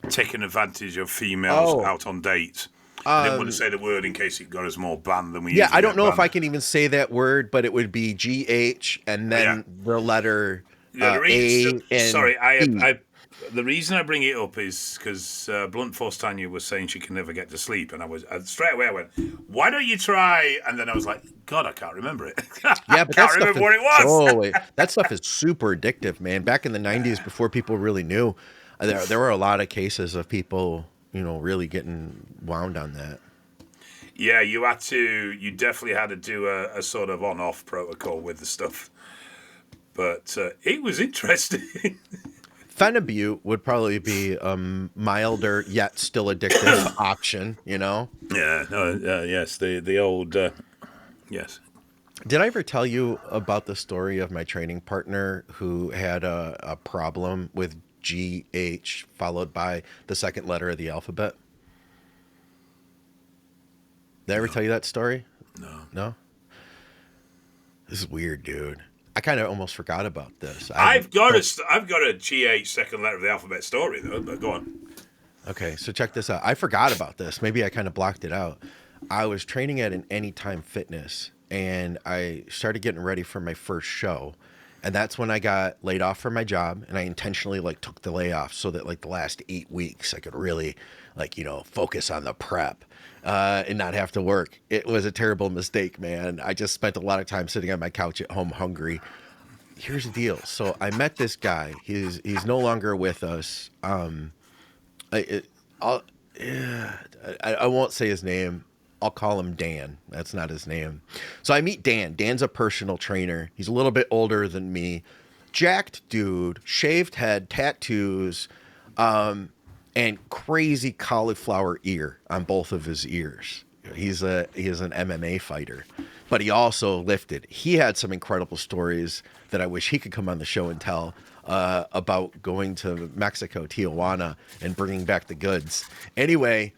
taking advantage of females out on dates? I didn't want to say the word in case it got us more banned than we usually I don't know if I can even say that word, but it would be GH and then the letter A and sorry, The reason I bring it up is because Blunt Force Tanya was saying she can never get to sleep, and straight away I went, "Why don't you try?" And then I was like, "God, I can't remember it. Yeah, but I can't remember what it was." that stuff is super addictive, man. Back in the '90s, before people really knew, there were a lot of cases of people, really getting wound on that. Yeah, you definitely had to do a sort of on-off protocol with the stuff. But it was interesting. Phenibut would probably be a milder yet still addictive option, Yeah, yes, the old, yes. Did I ever tell you about the story of my training partner who had a problem with GH followed by the second letter of the alphabet? Did I ever tell you that story? No. No? This is weird, dude. I kind of almost forgot about this. I've got a GH second letter of the alphabet story though, but go on. Okay, so check this out. I forgot about this. Maybe I kind of blocked it out. I was training at an Anytime Fitness, and I started getting ready for my first show. And that's when I got laid off from my job, and I intentionally took the layoff so that the last 8 weeks I could really focus on the prep and not have to work. It was a terrible mistake, man. I just spent a lot of time sitting on my couch at home hungry. Here's the deal. So I met this guy. He's no longer with us. I won't say his name. I'll call him Dan. That's not his name. So I meet Dan. Dan's a personal trainer. He's a little bit older than me. Jacked dude, shaved head, tattoos, and crazy cauliflower ear on both of his ears. He is an MMA fighter, but he also lifted. He had some incredible stories that I wish he could come on the show and tell about going to Mexico, Tijuana, and bringing back the goods. Anyway,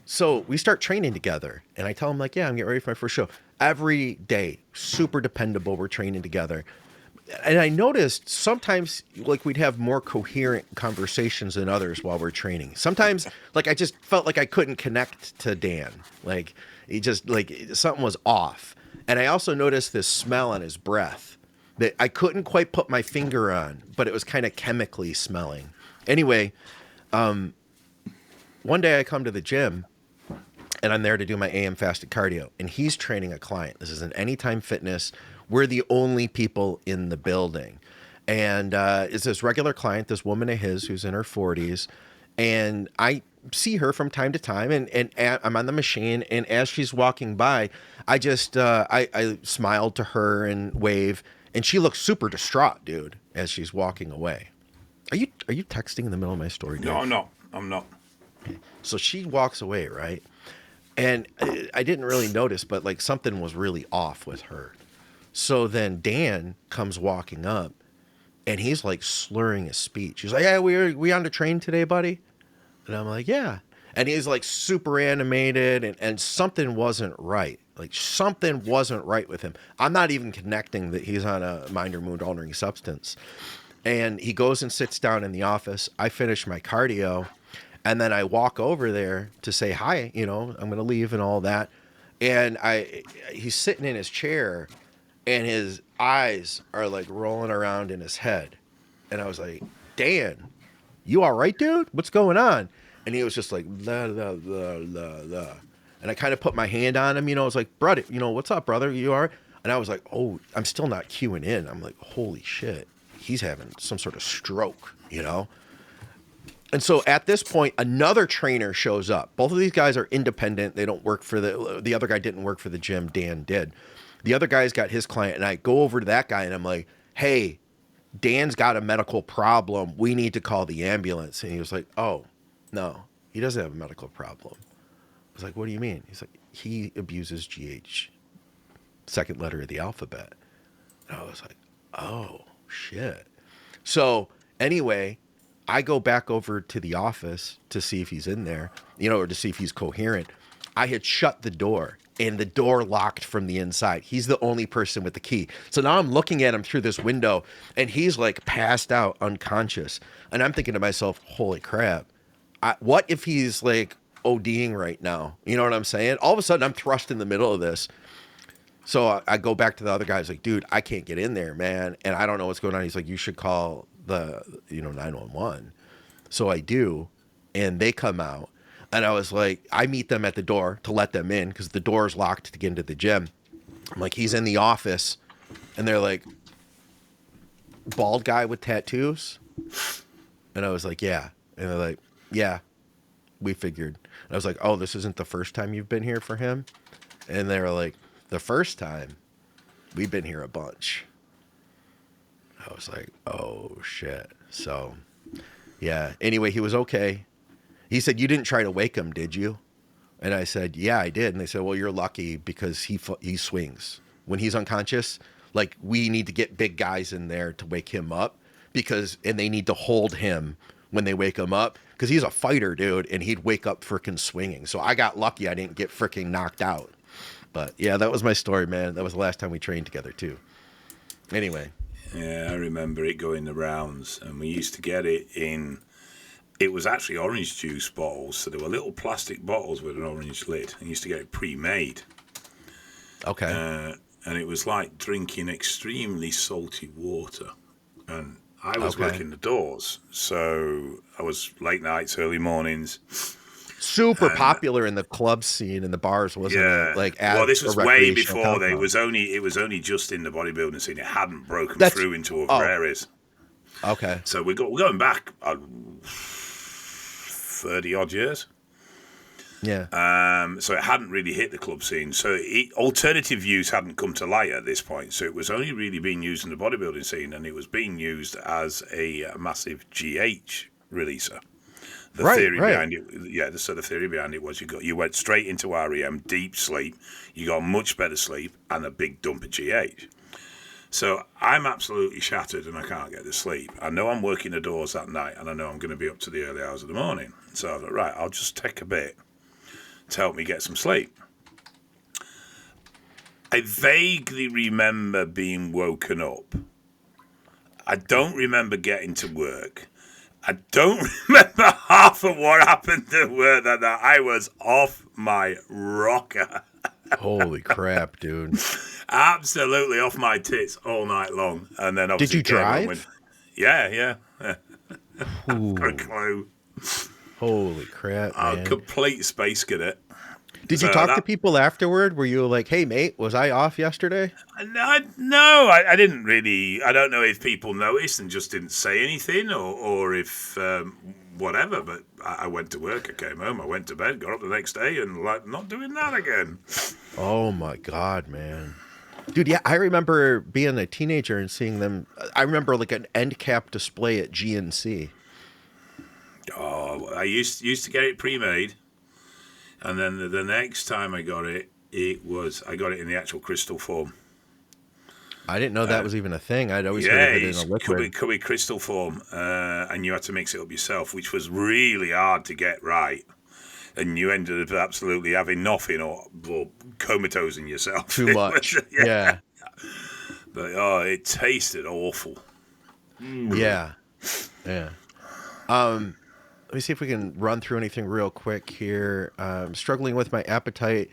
so we start training together, and I tell him yeah, I'm getting ready for my first show. Every day, super dependable. We're training together. And I noticed sometimes we'd have more coherent conversations than others while we're training. Sometimes I just felt like I couldn't connect to Dan. He just something was off. And I also noticed this smell on his breath that I couldn't quite put my finger on, but it was kind of chemically smelling. Anyway, one day I come to the gym, and I'm there to do my AM fasted cardio, and he's training a client. This is an Anytime Fitness. We're the only people in the building. And it's this regular client, this woman of his who's in her 40s. And I see her from time to time, and I'm on the machine. And as she's walking by, I just I smiled to her and wave. And she looks super distraught, dude, as she's walking away. Are you texting in the middle of my story, dude? No, I'm not. Okay. So she walks away, right? And I didn't really notice, but something was really off with her. So then Dan comes walking up, and he's slurring his speech. He's like, "Yeah, we on the train today, buddy?" And I'm like, "Yeah." And he's super animated, and something wasn't right. Something wasn't right with him. I'm not even connecting that he's on a mind or mood altering substance. And he goes and sits down in the office. I finish my cardio. And then I walk over there to say hi, I'm going to leave and all that. And he's sitting in his chair, and his eyes are rolling around in his head. And I was like, "Dan, you all right, dude? What's going on?" And he was just like, "La, la, la, la, la." And I kind of put my hand on him, I was like, "Brother, what's up, brother? You all right?" And I was like, "Oh," I'm still not cueing in. I'm like, "Holy shit, he's having some sort of stroke, And so at this point, another trainer shows up. Both of these guys are independent. They don't work for the other guy didn't work for the gym. Dan did. The other guy's got his client, and I go over to that guy, and I'm like, "Hey, Dan's got a medical problem. We need to call the ambulance." And he was like, "Oh, no, he doesn't have a medical problem." I was like, "What do you mean?" He's like, "He abuses GH, second letter of the alphabet." And I was like, "Oh, shit." So anyway, I go back over to the office to see if he's in there, or to see if he's coherent. I had shut the door, and the door locked from the inside. He's the only person with the key. So now I'm looking at him through this window, and he's passed out, unconscious. And I'm thinking to myself, holy crap, what if he's ODing right now? You know what I'm saying? All of a sudden, I'm thrust in the middle of this. So I go back to the other guy. I was like, "Dude, I can't get in there, man. And I don't know what's going on." He's like, "You should call the 911. So I do, and they come out, and I was like, I meet them at the door to let them in because the door is locked to get into the gym. I'm like, he's in the office, and they're like, bald guy with tattoos? And I was like, yeah. And they're like, yeah, we figured. And I was like, oh, this isn't the first time you've been here for him? And they were like, the first time? We've been here a bunch. I was like, oh, shit. So, yeah. Anyway, he was okay. He said, you didn't try to wake him, did you? And I said, yeah, I did. And they said, well, you're lucky because he swings. When he's unconscious, like, we need to get big guys in there to wake him up and they need to hold him when they wake him up because he's a fighter, dude, and he'd wake up freaking swinging. So I got lucky I didn't get freaking knocked out. But, yeah, that was my story, man. That was the last time we trained together, too. Anyway. Yeah, I remember it going the rounds, and we used to get it in... It was actually orange juice bottles, so there were little plastic bottles with an orange lid. And you used to get it pre-made. Okay. And it was like drinking extremely salty water. And I was working the doors, so I was late nights, early mornings. Super popular in the club scene in the bars, wasn't it? Like, well, this was way before it was only just in the bodybuilding scene. It hadn't broken through into other areas. Okay. So we're going back 30 odd years. Yeah. So it hadn't really hit the club scene. So alternative use hadn't come to light at this point. So it was only really being used in the bodybuilding scene, and it was being used as a massive GH releaser. The theory behind it, so the theory behind it was you went straight into REM, deep sleep, you got much better sleep, and a big dump of GH. So I'm absolutely shattered and I can't get to sleep. I know I'm working the doors that night, and I know I'm going to be up to the early hours of the morning. So I thought, right, I'll just take a bit to help me get some sleep. I vaguely remember being woken up. I don't remember getting to work. I don't remember half of what happened at work that night. I was off my rocker. Holy crap, dude. Absolutely off my tits all night long. And then obviously... Did you drive? Yeah. I've got a clue. Holy crap, man. I'm a complete space cadet. Did you talk to people afterward? Were you like, hey, mate, was I off yesterday? No, I didn't really. I don't know if people noticed and just didn't say anything or if whatever, but I went to work, I came home, I went to bed, got up the next day and like not doing that again. Oh, my God, man. Dude, yeah, I remember being a teenager and seeing them. I remember like an end cap display at GNC. Oh, I used to get it pre-made. And then the next time I got it, I got it in the actual crystal form. I didn't know that was even a thing. I'd always heard of it in a liquid. It could be crystal form, and you had to mix it up yourself, which was really hard to get right. And you ended up absolutely having nothing or comatosing yourself. Too much. Yeah. But it tasted awful. Yeah. Let me see if we can run through anything real quick here. I'm struggling with my appetite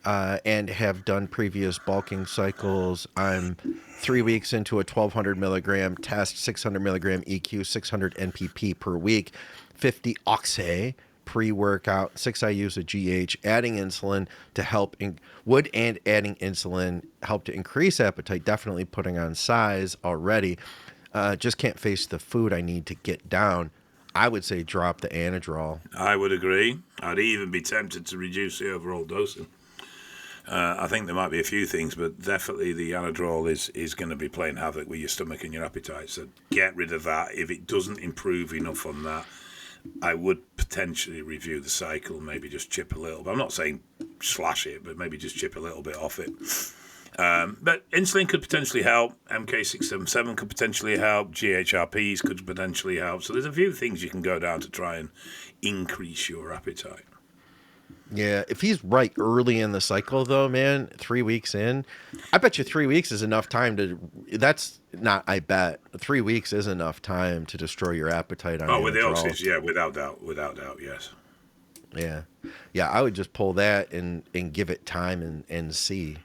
and have done previous bulking cycles. I'm 3 weeks into a 1,200 milligram test, 600 milligram EQ, 600 NPP per week, 50 oxy pre-workout, 6 IUs of GH, adding insulin to help. Would adding insulin help to increase appetite? Definitely putting on size already. Just can't face the food I need to get down. I would say drop the Anadrol. I would agree. I'd even be tempted to reduce the overall dosing. I think there might be a few things, but definitely the Anadrol is going to be playing havoc with your stomach and your appetite. So get rid of that. If it doesn't improve enough on that, I would potentially review the cycle, maybe just chip a little. But I'm not saying slash it, but maybe just chip a little bit off it. But insulin could potentially help. MK677 could potentially help. GHRPs could potentially help. So there's a few things you can go down to try and increase your appetite. Yeah, if he's right early in the cycle, though, man, 3 weeks in, I bet you 3 weeks is enough time to. That's not. I bet 3 weeks is enough time to destroy your appetite on. With the oxys, yeah, without doubt, yes. Yeah. I would just pull that and give it time and see.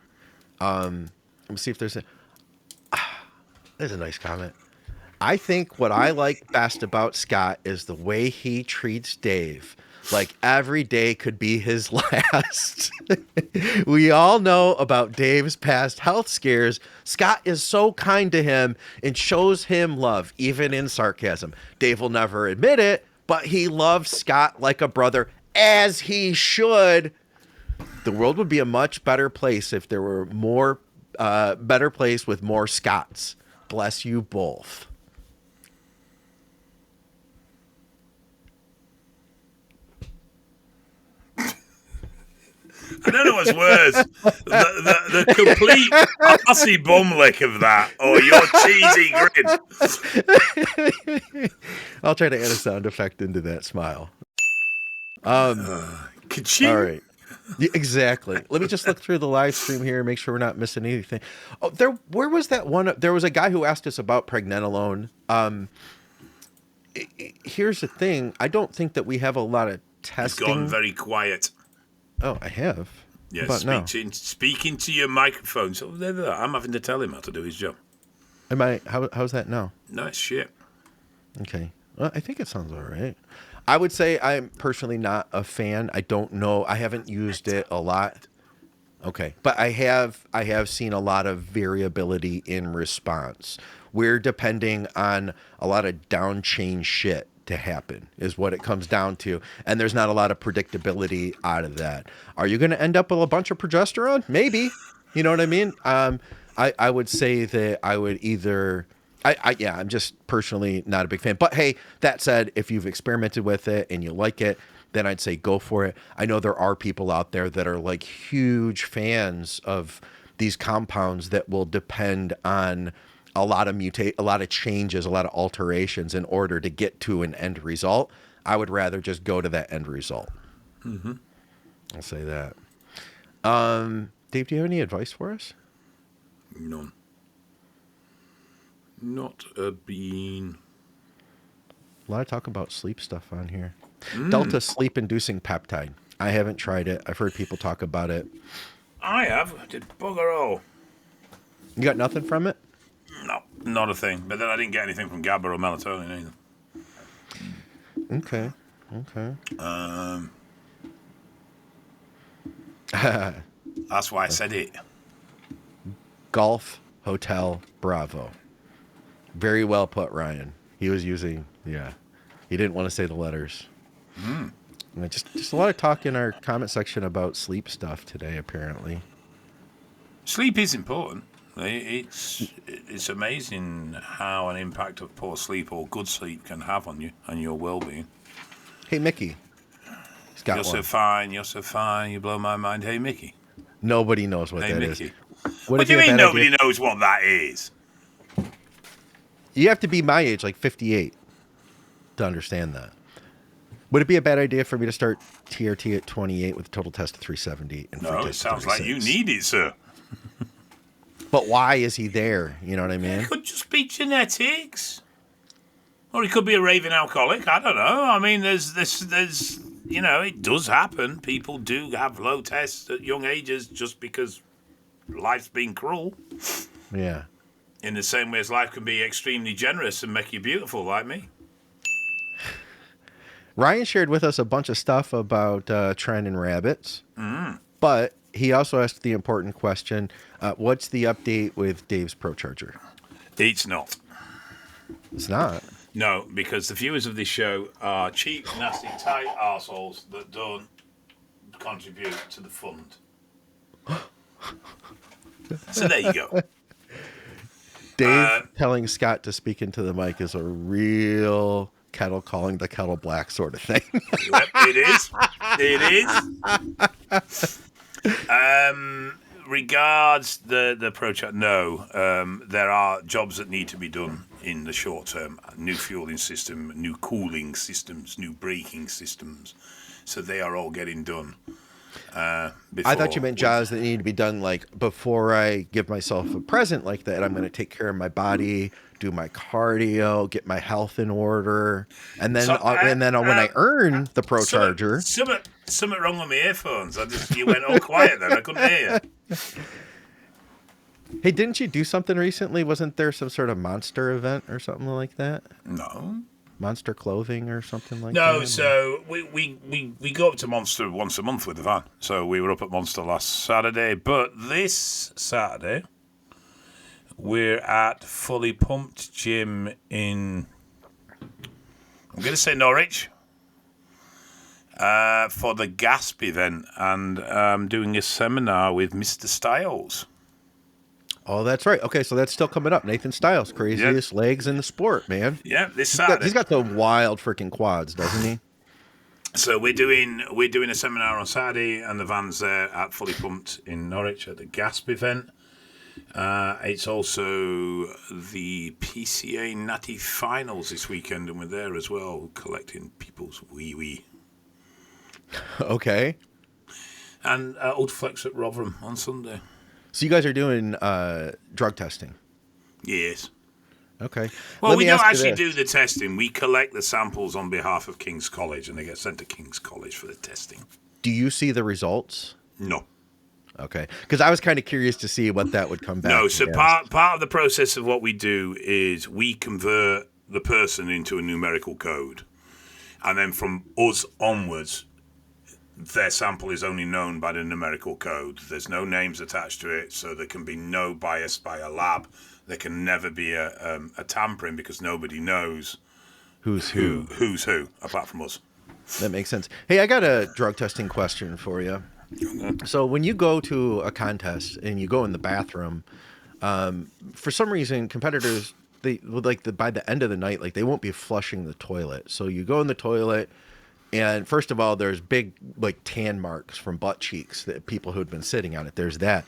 Let me see if there's a nice comment. I think what I like best about Scott is the way he treats Dave. Like every day could be his last. We all know about Dave's past health scares. Scott is so kind to him and shows him love, even in sarcasm. Dave will never admit it, but he loves Scott like a brother, as he should. The world would be a much better place if there were more, better place with more Scotts. Bless you both. I don't know what's worse, the complete arsey bum lick of that, or your cheesy grin. I'll try to add a sound effect into that smile. All right. Yeah, exactly. Let me just look through the live stream here and make sure we're not missing anything. Oh, where was that one? There was a guy who asked us about Pregnenolone. Here's the thing. I don't think that we have a lot of testing. It's gone very quiet. Oh, I have. Yes, speaking to your microphone. So I'm having to tell him how to do his job. Am I? How's that now? No, it's shit. Okay. Well, I think it sounds all right. I would say I'm personally not a fan. I don't know. I haven't used it a lot. Okay, but I have seen a lot of variability in response. We're depending on a lot of down chain shit to happen is what it comes down to, and there's not a lot of predictability out of that. Are you going to end up with a bunch of progesterone? Maybe. You know what I mean? I would say that I would either I'm just personally not a big fan. But hey, that said, if you've experimented with it and you like it, then I'd say go for it. I know there are people out there that are like huge fans of these compounds that will depend on a lot of changes, a lot of alterations in order to get to an end result. I would rather just go to that end result. Mm-hmm. I'll say that. Dave, do you have any advice for us? None. Not a bean. A lot of talk about sleep stuff on here. Delta sleep-inducing peptide. I haven't tried it. I've heard people talk about it. I have. I did bugger all. You got nothing from it? No, not a thing. But then I didn't get anything from GABA or melatonin either. Okay. That's why I said it. Golf Hotel Bravo. Very well put, Ryan. He was using, he didn't want to say the letters. Just a lot of talk in our comment section about sleep stuff today, apparently. Sleep is important. It's amazing how an impact of poor sleep or good sleep can have on you and your well-being. Hey, Mickey. You're so fine. You're so fine. You blow my mind. Hey, Mickey. Nobody knows what that Mickey. is. What do you mean nobody knows what that is? You have to be my age, like 58, to understand that. Would it be a bad idea for me to start TRT at 28 with a total test of 370? And no, it sounds like you need it, sir. But why is he there? You know what I mean? It could just be genetics. Or he could be a raving alcoholic. I don't know. I mean, there's it does happen. People do have low tests at young ages just because life's been cruel. Yeah. In the same way as life can be extremely generous and make you beautiful, like me. Ryan shared with us a bunch of stuff about Tren and rabbits. But he also asked the important question, what's the update with Dave's Pro Charger? It's not. It's not? No, because the viewers of this show are cheap, nasty, tight arseholes that don't contribute to the fund. So there you go. Dave telling Scott to speak into the mic is a real kettle calling the kettle black sort of thing. Yep, it is. It is. Regards the Pro Chat, no. There are jobs that need to be done in the short term. New fueling system, new cooling systems, new braking systems. So they are all getting done. I thought you meant jobs that need to be done like before I give myself a present like that. I'm going to take care of my body, do my cardio, get my health in order, and then when I earn the Pro Charger, something wrong with my earphones. You went all quiet then. I couldn't hear you. Hey, didn't you do something recently? Wasn't there some sort of monster event or something like that? No. Monster clothing or something like No, that? so we go up to Monster once a month with the van. So we were up at Monster last Saturday, but this Saturday we're at Fully Pumped Gym in, I'm going to say Norwich, for the GASP event, and doing a seminar with Mr. Styles. Oh, that's right. Okay, so that's still coming up. Nathan Styles, craziest legs in the sport, man. Yeah, this Saturday. He's got the wild freaking quads, doesn't he? So we're doing a seminar on Saturday, and the van's there at Fully Pumped in Norwich at the GASP event. It's also the PCA Natty Finals this weekend, and we're there as well, collecting people's wee-wee. Okay. And Ultraflex at Rotherham on Sunday. So you guys are doing drug testing? Yes. Okay. Well, we don't actually do the testing. We collect the samples on behalf of King's College, and they get sent to King's College for the testing. Do you see the results? No. Okay. Because I was kind of curious to see what that would come back. No, so part of the process of what we do is we convert the person into a numerical code. And then from us onwards, their sample is only known by the numerical code. There's no names attached to it, so there can be no bias by a lab. There can never be a tampering because nobody knows who's who apart from us. That makes sense. Hey, I got a drug testing question for you. So when you go to a contest and you go in the bathroom, for some reason competitors by the end of the night, like they won't be flushing the toilet. So you go in the toilet, and first of all, there's big like tan marks from butt cheeks that people who had been sitting on it. There's that.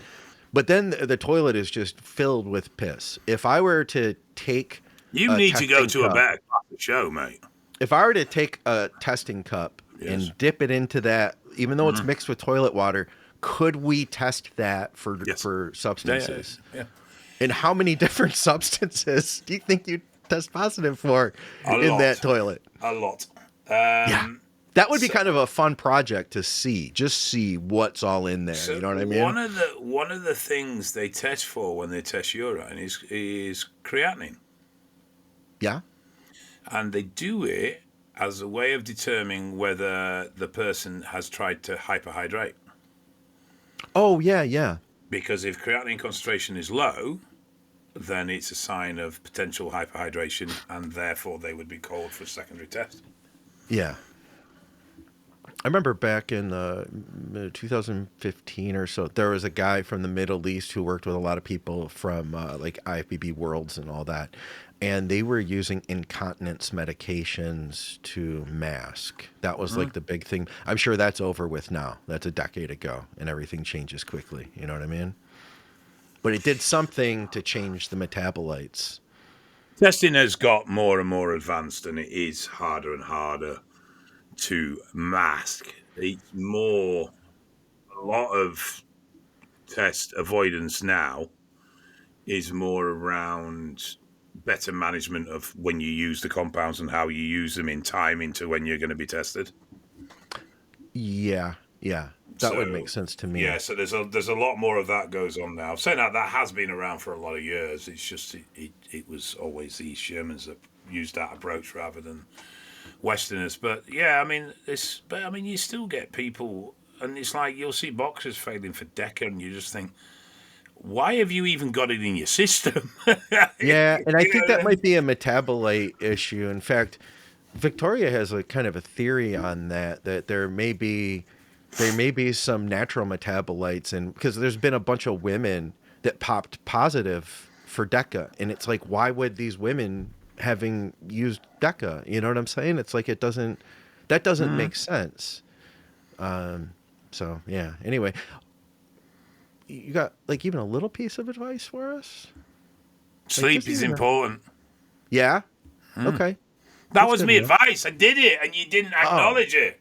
But then the toilet is just filled with piss. If I were to take You need to go to a better show, mate. If I were to take a testing cup and dip it into that, even though it's mixed with toilet water, could we test that for substances? Yeah. And how many different substances do you think you'd test positive for in that toilet? A lot. Yeah. That would be kind of a fun project to just see what's all in there. So you know what I mean? One of the things they test for when they test urine is creatinine. Yeah. And they do it as a way of determining whether the person has tried to hyperhydrate. Oh, yeah. Because if creatinine concentration is low, then it's a sign of potential hyperhydration, and therefore they would be called for a secondary test. Yeah. I remember back in 2015 or so, there was a guy from the Middle East who worked with a lot of people from like IFBB Worlds and all that. And they were using incontinence medications to mask. That was like the big thing. I'm sure that's over with now. That's a decade ago, and everything changes quickly. You know what I mean? But it did something to change the metabolites. Testing has got more and more advanced, and it is harder and harder to mask. It's a lot of test avoidance now is more around better management of when you use the compounds and how you use them in time into when you're going to be tested. Yeah. That would make sense to me. Yeah, so there's a lot more of that goes on now. Saying that has been around for a lot of years. It's just it was always the East Germans that used that approach rather than Westerners. But yeah, I mean you still get people, and it's like you'll see boxers failing for DECA, and you just think, why have you even got it in your system? Yeah, and I think that might be a metabolite issue. In fact, Victoria has a kind of a theory on that there may be some natural metabolites, and because there's been a bunch of women that popped positive for DECA, and it's like, why would these women having used DECA? You know what I'm saying? It's like that doesn't make sense. So yeah. Anyway. You got like even a little piece of advice for us? Sleep is important. Yeah? Okay. That was me advice. I did it, and you didn't acknowledge it.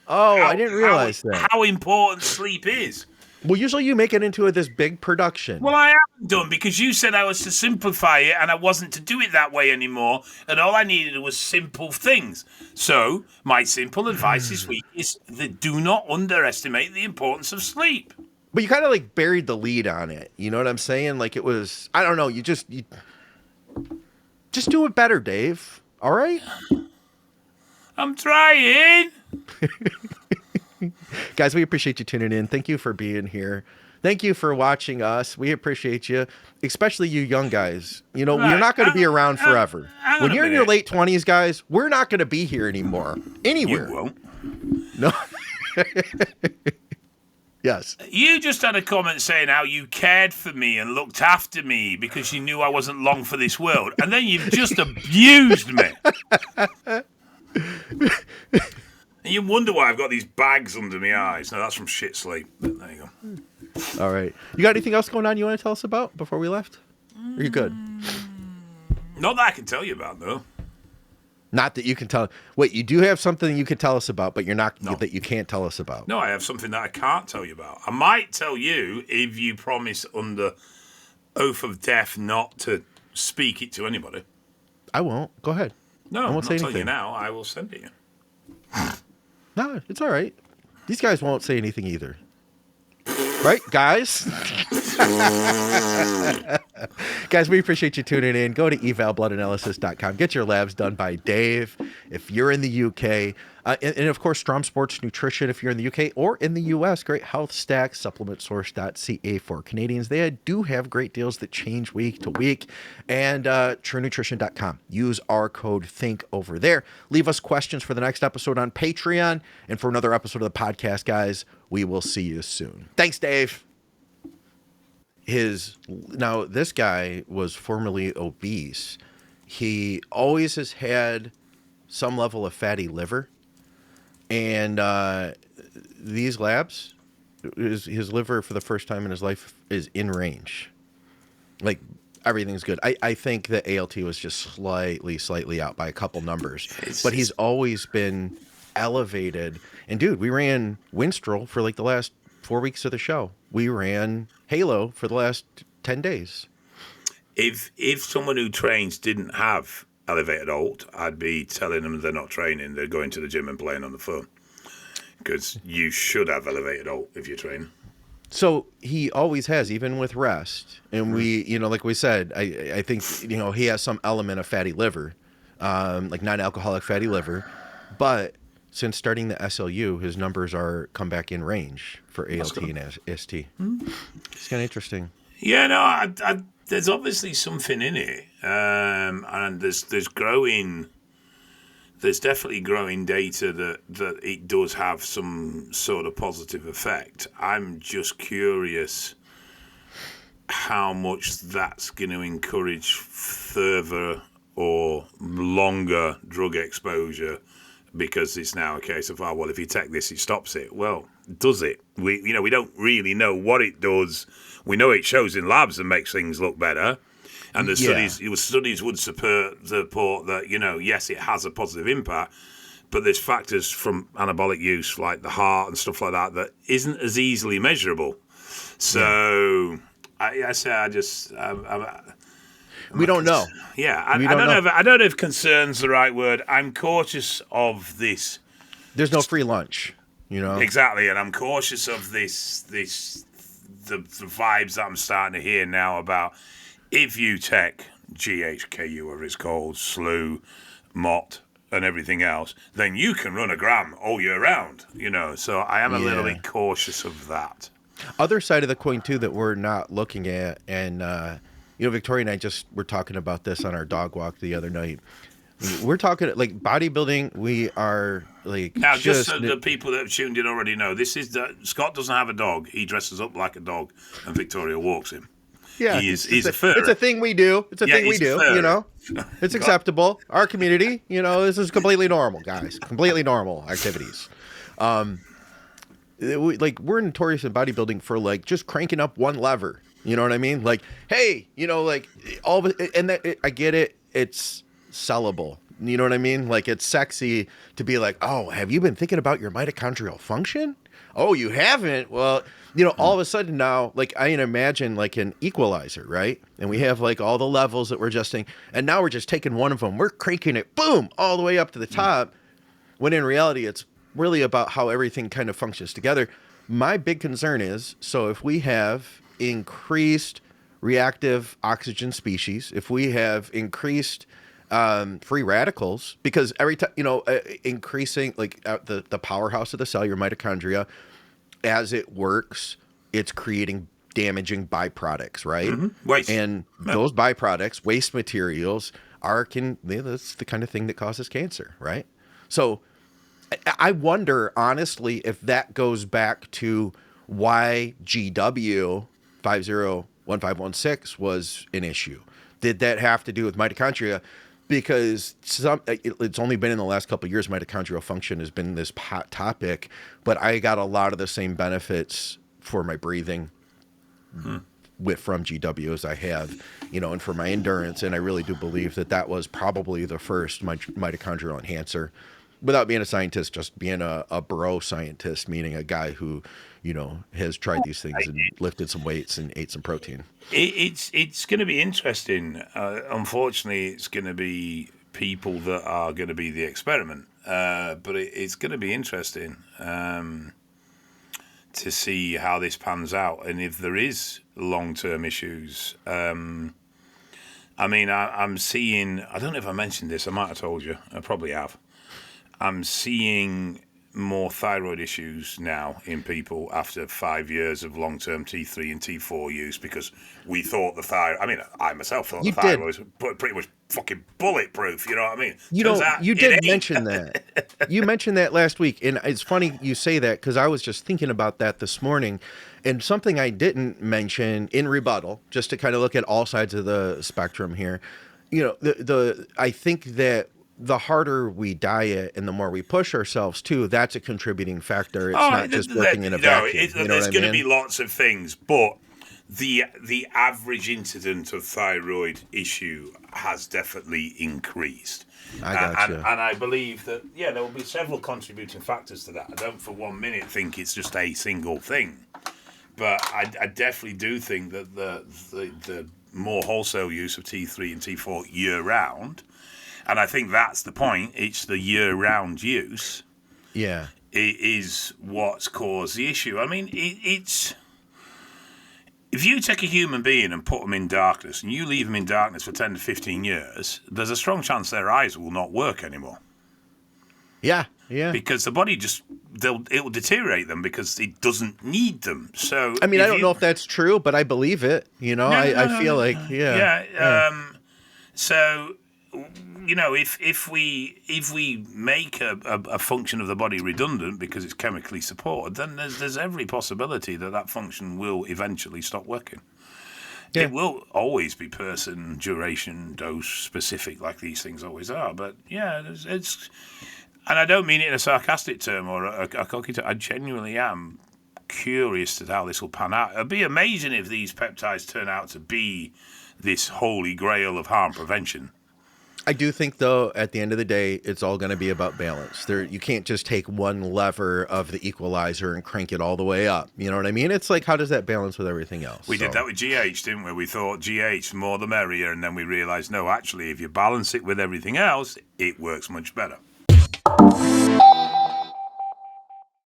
Oh, I didn't realize that. How important sleep is. Well, usually you make it into this big production. Well, I haven't done, because you said I was to simplify it, and I wasn't to do it that way anymore, and all I needed was simple things. So, my simple advice this week is that do not underestimate the importance of sleep. But you kind of like buried the lead on it. You know what I'm saying? Like it was, I don't know. You just do it better, Dave. All right. I'm trying. Guys, we appreciate you tuning in. Thank you for being here. Thank you for watching us. We appreciate you, especially you young guys. You know, Right. You're not going to be around forever. hang When on a you're in your minute. late 20s, guys, we're not going to be here anymore. Anywhere. You won't. No. Yes. You just had a comment saying how you cared for me and looked after me because you knew I wasn't long for this world. And then you've just abused me. And you wonder why I've got these bags under my eyes. No, that's from shit sleep. But there you go. All right. You got anything else going on you want to tell us about before we left? Are you good? Not that I can tell you about, though. Not that you can tell. Wait, you do have something you could tell us about, but you're not No. that you can't tell us about. No, I have something that I can't tell you about. I might tell you if you promise under oath of death not to speak it to anybody. I won't. Go ahead. No, I I'm won't not say telling you anything. now. I will send it you. No, it's all right. These guys won't say anything either. Right, guys? Guys, we appreciate you tuning in. Go to evalbloodanalysis.com. Get your labs done by Dave if you're in the UK. And of course, Strom Sports Nutrition if you're in the UK or in the US. Great health stack, supplementsource.ca for Canadians. They do have great deals that change week to week. And truenutrition.com. Use our code THINK over there. Leave us questions for the next episode on Patreon. And for another episode of the podcast, guys, we will see you soon. Thanks, Dave. Now, this guy was formerly obese. He always has had some level of fatty liver. And these labs, his liver for the first time in his life is in range. Like, everything's good. I think that ALT was just slightly out by a couple numbers. But he's always been elevated. And, dude, we ran Winstrol for like the last 4 weeks of the show. We ran Halo for the last 10 days. If someone who trains didn't have elevated alt, I'd be telling them they're not training. They're going to the gym and playing on the phone. Because you should have elevated alt if you're training. So he always has, even with rest. And we, like we said, I think, he has some element of fatty liver, like non-alcoholic fatty liver. But since starting the SLU, his numbers are come back in range for ALT and ST. It's kind of interesting. Yeah, no, there's obviously something in it. And there's definitely growing data that it does have some sort of positive effect. I'm just curious how much that's going to encourage further or longer drug exposure, because it's now a case of, well, if you take this, it stops it. Well, does it? We don't really know what it does. We know it shows in labs and makes things look better. And the studies would support that, yes, it has a positive impact, but there's factors from anabolic use, like the heart and stuff like that isn't as easily measurable. So, We don't know. Yeah, I don't know if concern's the right word. I'm cautious of this. There's no free lunch, Exactly, and I'm cautious of the vibes that I'm starting to hear now about if you take GHKU, whatever it's called, SLU, MOT, and everything else, then you can run a gram all year round, So I am a little bit cautious of that. Other side of the coin, too, that we're not looking at, and, Victoria and I were talking about this on our dog walk the other night. We're talking, like, bodybuilding, we are, like... Now, just so the people that have tuned in already know, Scott doesn't have a dog. He dresses up like a dog, and Victoria walks him. Yeah, he's a furry. It's a thing we do. It's a thing we do, It's acceptable. Our community, this is completely normal, guys. Completely normal activities. We're notorious in bodybuilding for, like, just cranking up one lever. You know what I mean? Like, hey, like, all of it, and I get it. It's sellable. You know what I mean? Like, it's sexy to be like, oh, have you been thinking about your mitochondrial function? Oh, you haven't? Well, all of a sudden now, like, I can imagine like an equalizer, right? And we have like all the levels that we're adjusting. And now we're just taking one of them. We're cranking it, boom, all the way up to the top. When in reality, it's really about how everything kind of functions together. My big concern is, so if we have increased reactive oxygen species, if we have increased free radicals, because every time, increasing like the powerhouse of the cell, your mitochondria, as it works, it's creating damaging byproducts, right? Waste. And those byproducts, waste materials, that's the kind of thing that causes cancer, right? So I wonder, honestly, if that goes back to why GW 501516 was an issue. Did that have to do with mitochondria? Because it's only been in the last couple of years mitochondrial function has been this hot topic, but I got a lot of the same benefits for my breathing from GW as I have, and for my endurance. And I really do believe that was probably the first mitochondrial enhancer. Without being a scientist, just being a bro scientist, meaning a guy who, has tried these things and lifted some weights and ate some protein. It's going to be interesting. Unfortunately, it's going to be people that are going to be the experiment. But it's going to be interesting to see how this pans out and if there is long-term issues. I'm seeing, I don't know if I mentioned this, I might have told you, I probably have. I'm seeing more thyroid issues now in people after 5 years of long-term T3 and T4 use because we thought the thyroid, I myself thought the thyroid was pretty much fucking bulletproof, you know what I mean? You did mention that. You mentioned that last week, and it's funny you say that because I was just thinking about that this morning, and something I didn't mention in rebuttal, just to kind of look at all sides of the spectrum here, I think that the harder we diet and the more we push ourselves too, that's a contributing factor. It's not just working in a vacuum. There's going to be lots of things, but the average incidence of thyroid issue has definitely increased. I got you. And I believe that, there will be several contributing factors to that. I don't for 1 minute think it's just a single thing. But I definitely do think that the more wholesale use of T3 and T4 year-round, and I think that's the point. It's the year-round use. Yeah. It is what's caused the issue. It's... If you take a human being and put them in darkness, and you leave them in darkness for 10 to 15 years, there's a strong chance their eyes will not work anymore. Yeah. Because the body it will deteriorate them because it doesn't need them. So I don't know if that's true, but I believe it. I feel like, So... if we make a function of the body redundant because it's chemically supported, then there's every possibility that function will eventually stop working. Yeah. It will always be person, duration, dose specific, like these things always are. But it's and I don't mean it in a sarcastic term or a cocky term. I genuinely am curious to how this will pan out. It'd be amazing if these peptides turn out to be this holy grail of harm prevention. I do think, though, at the end of the day, it's all going to be about balance. You can't just take one lever of the equalizer and crank it all the way up. You know what I mean? It's like, how does that balance with everything else? We did that with GH, didn't we? We thought GH, more the merrier, and then we realized, no, actually, if you balance it with everything else, it works much better.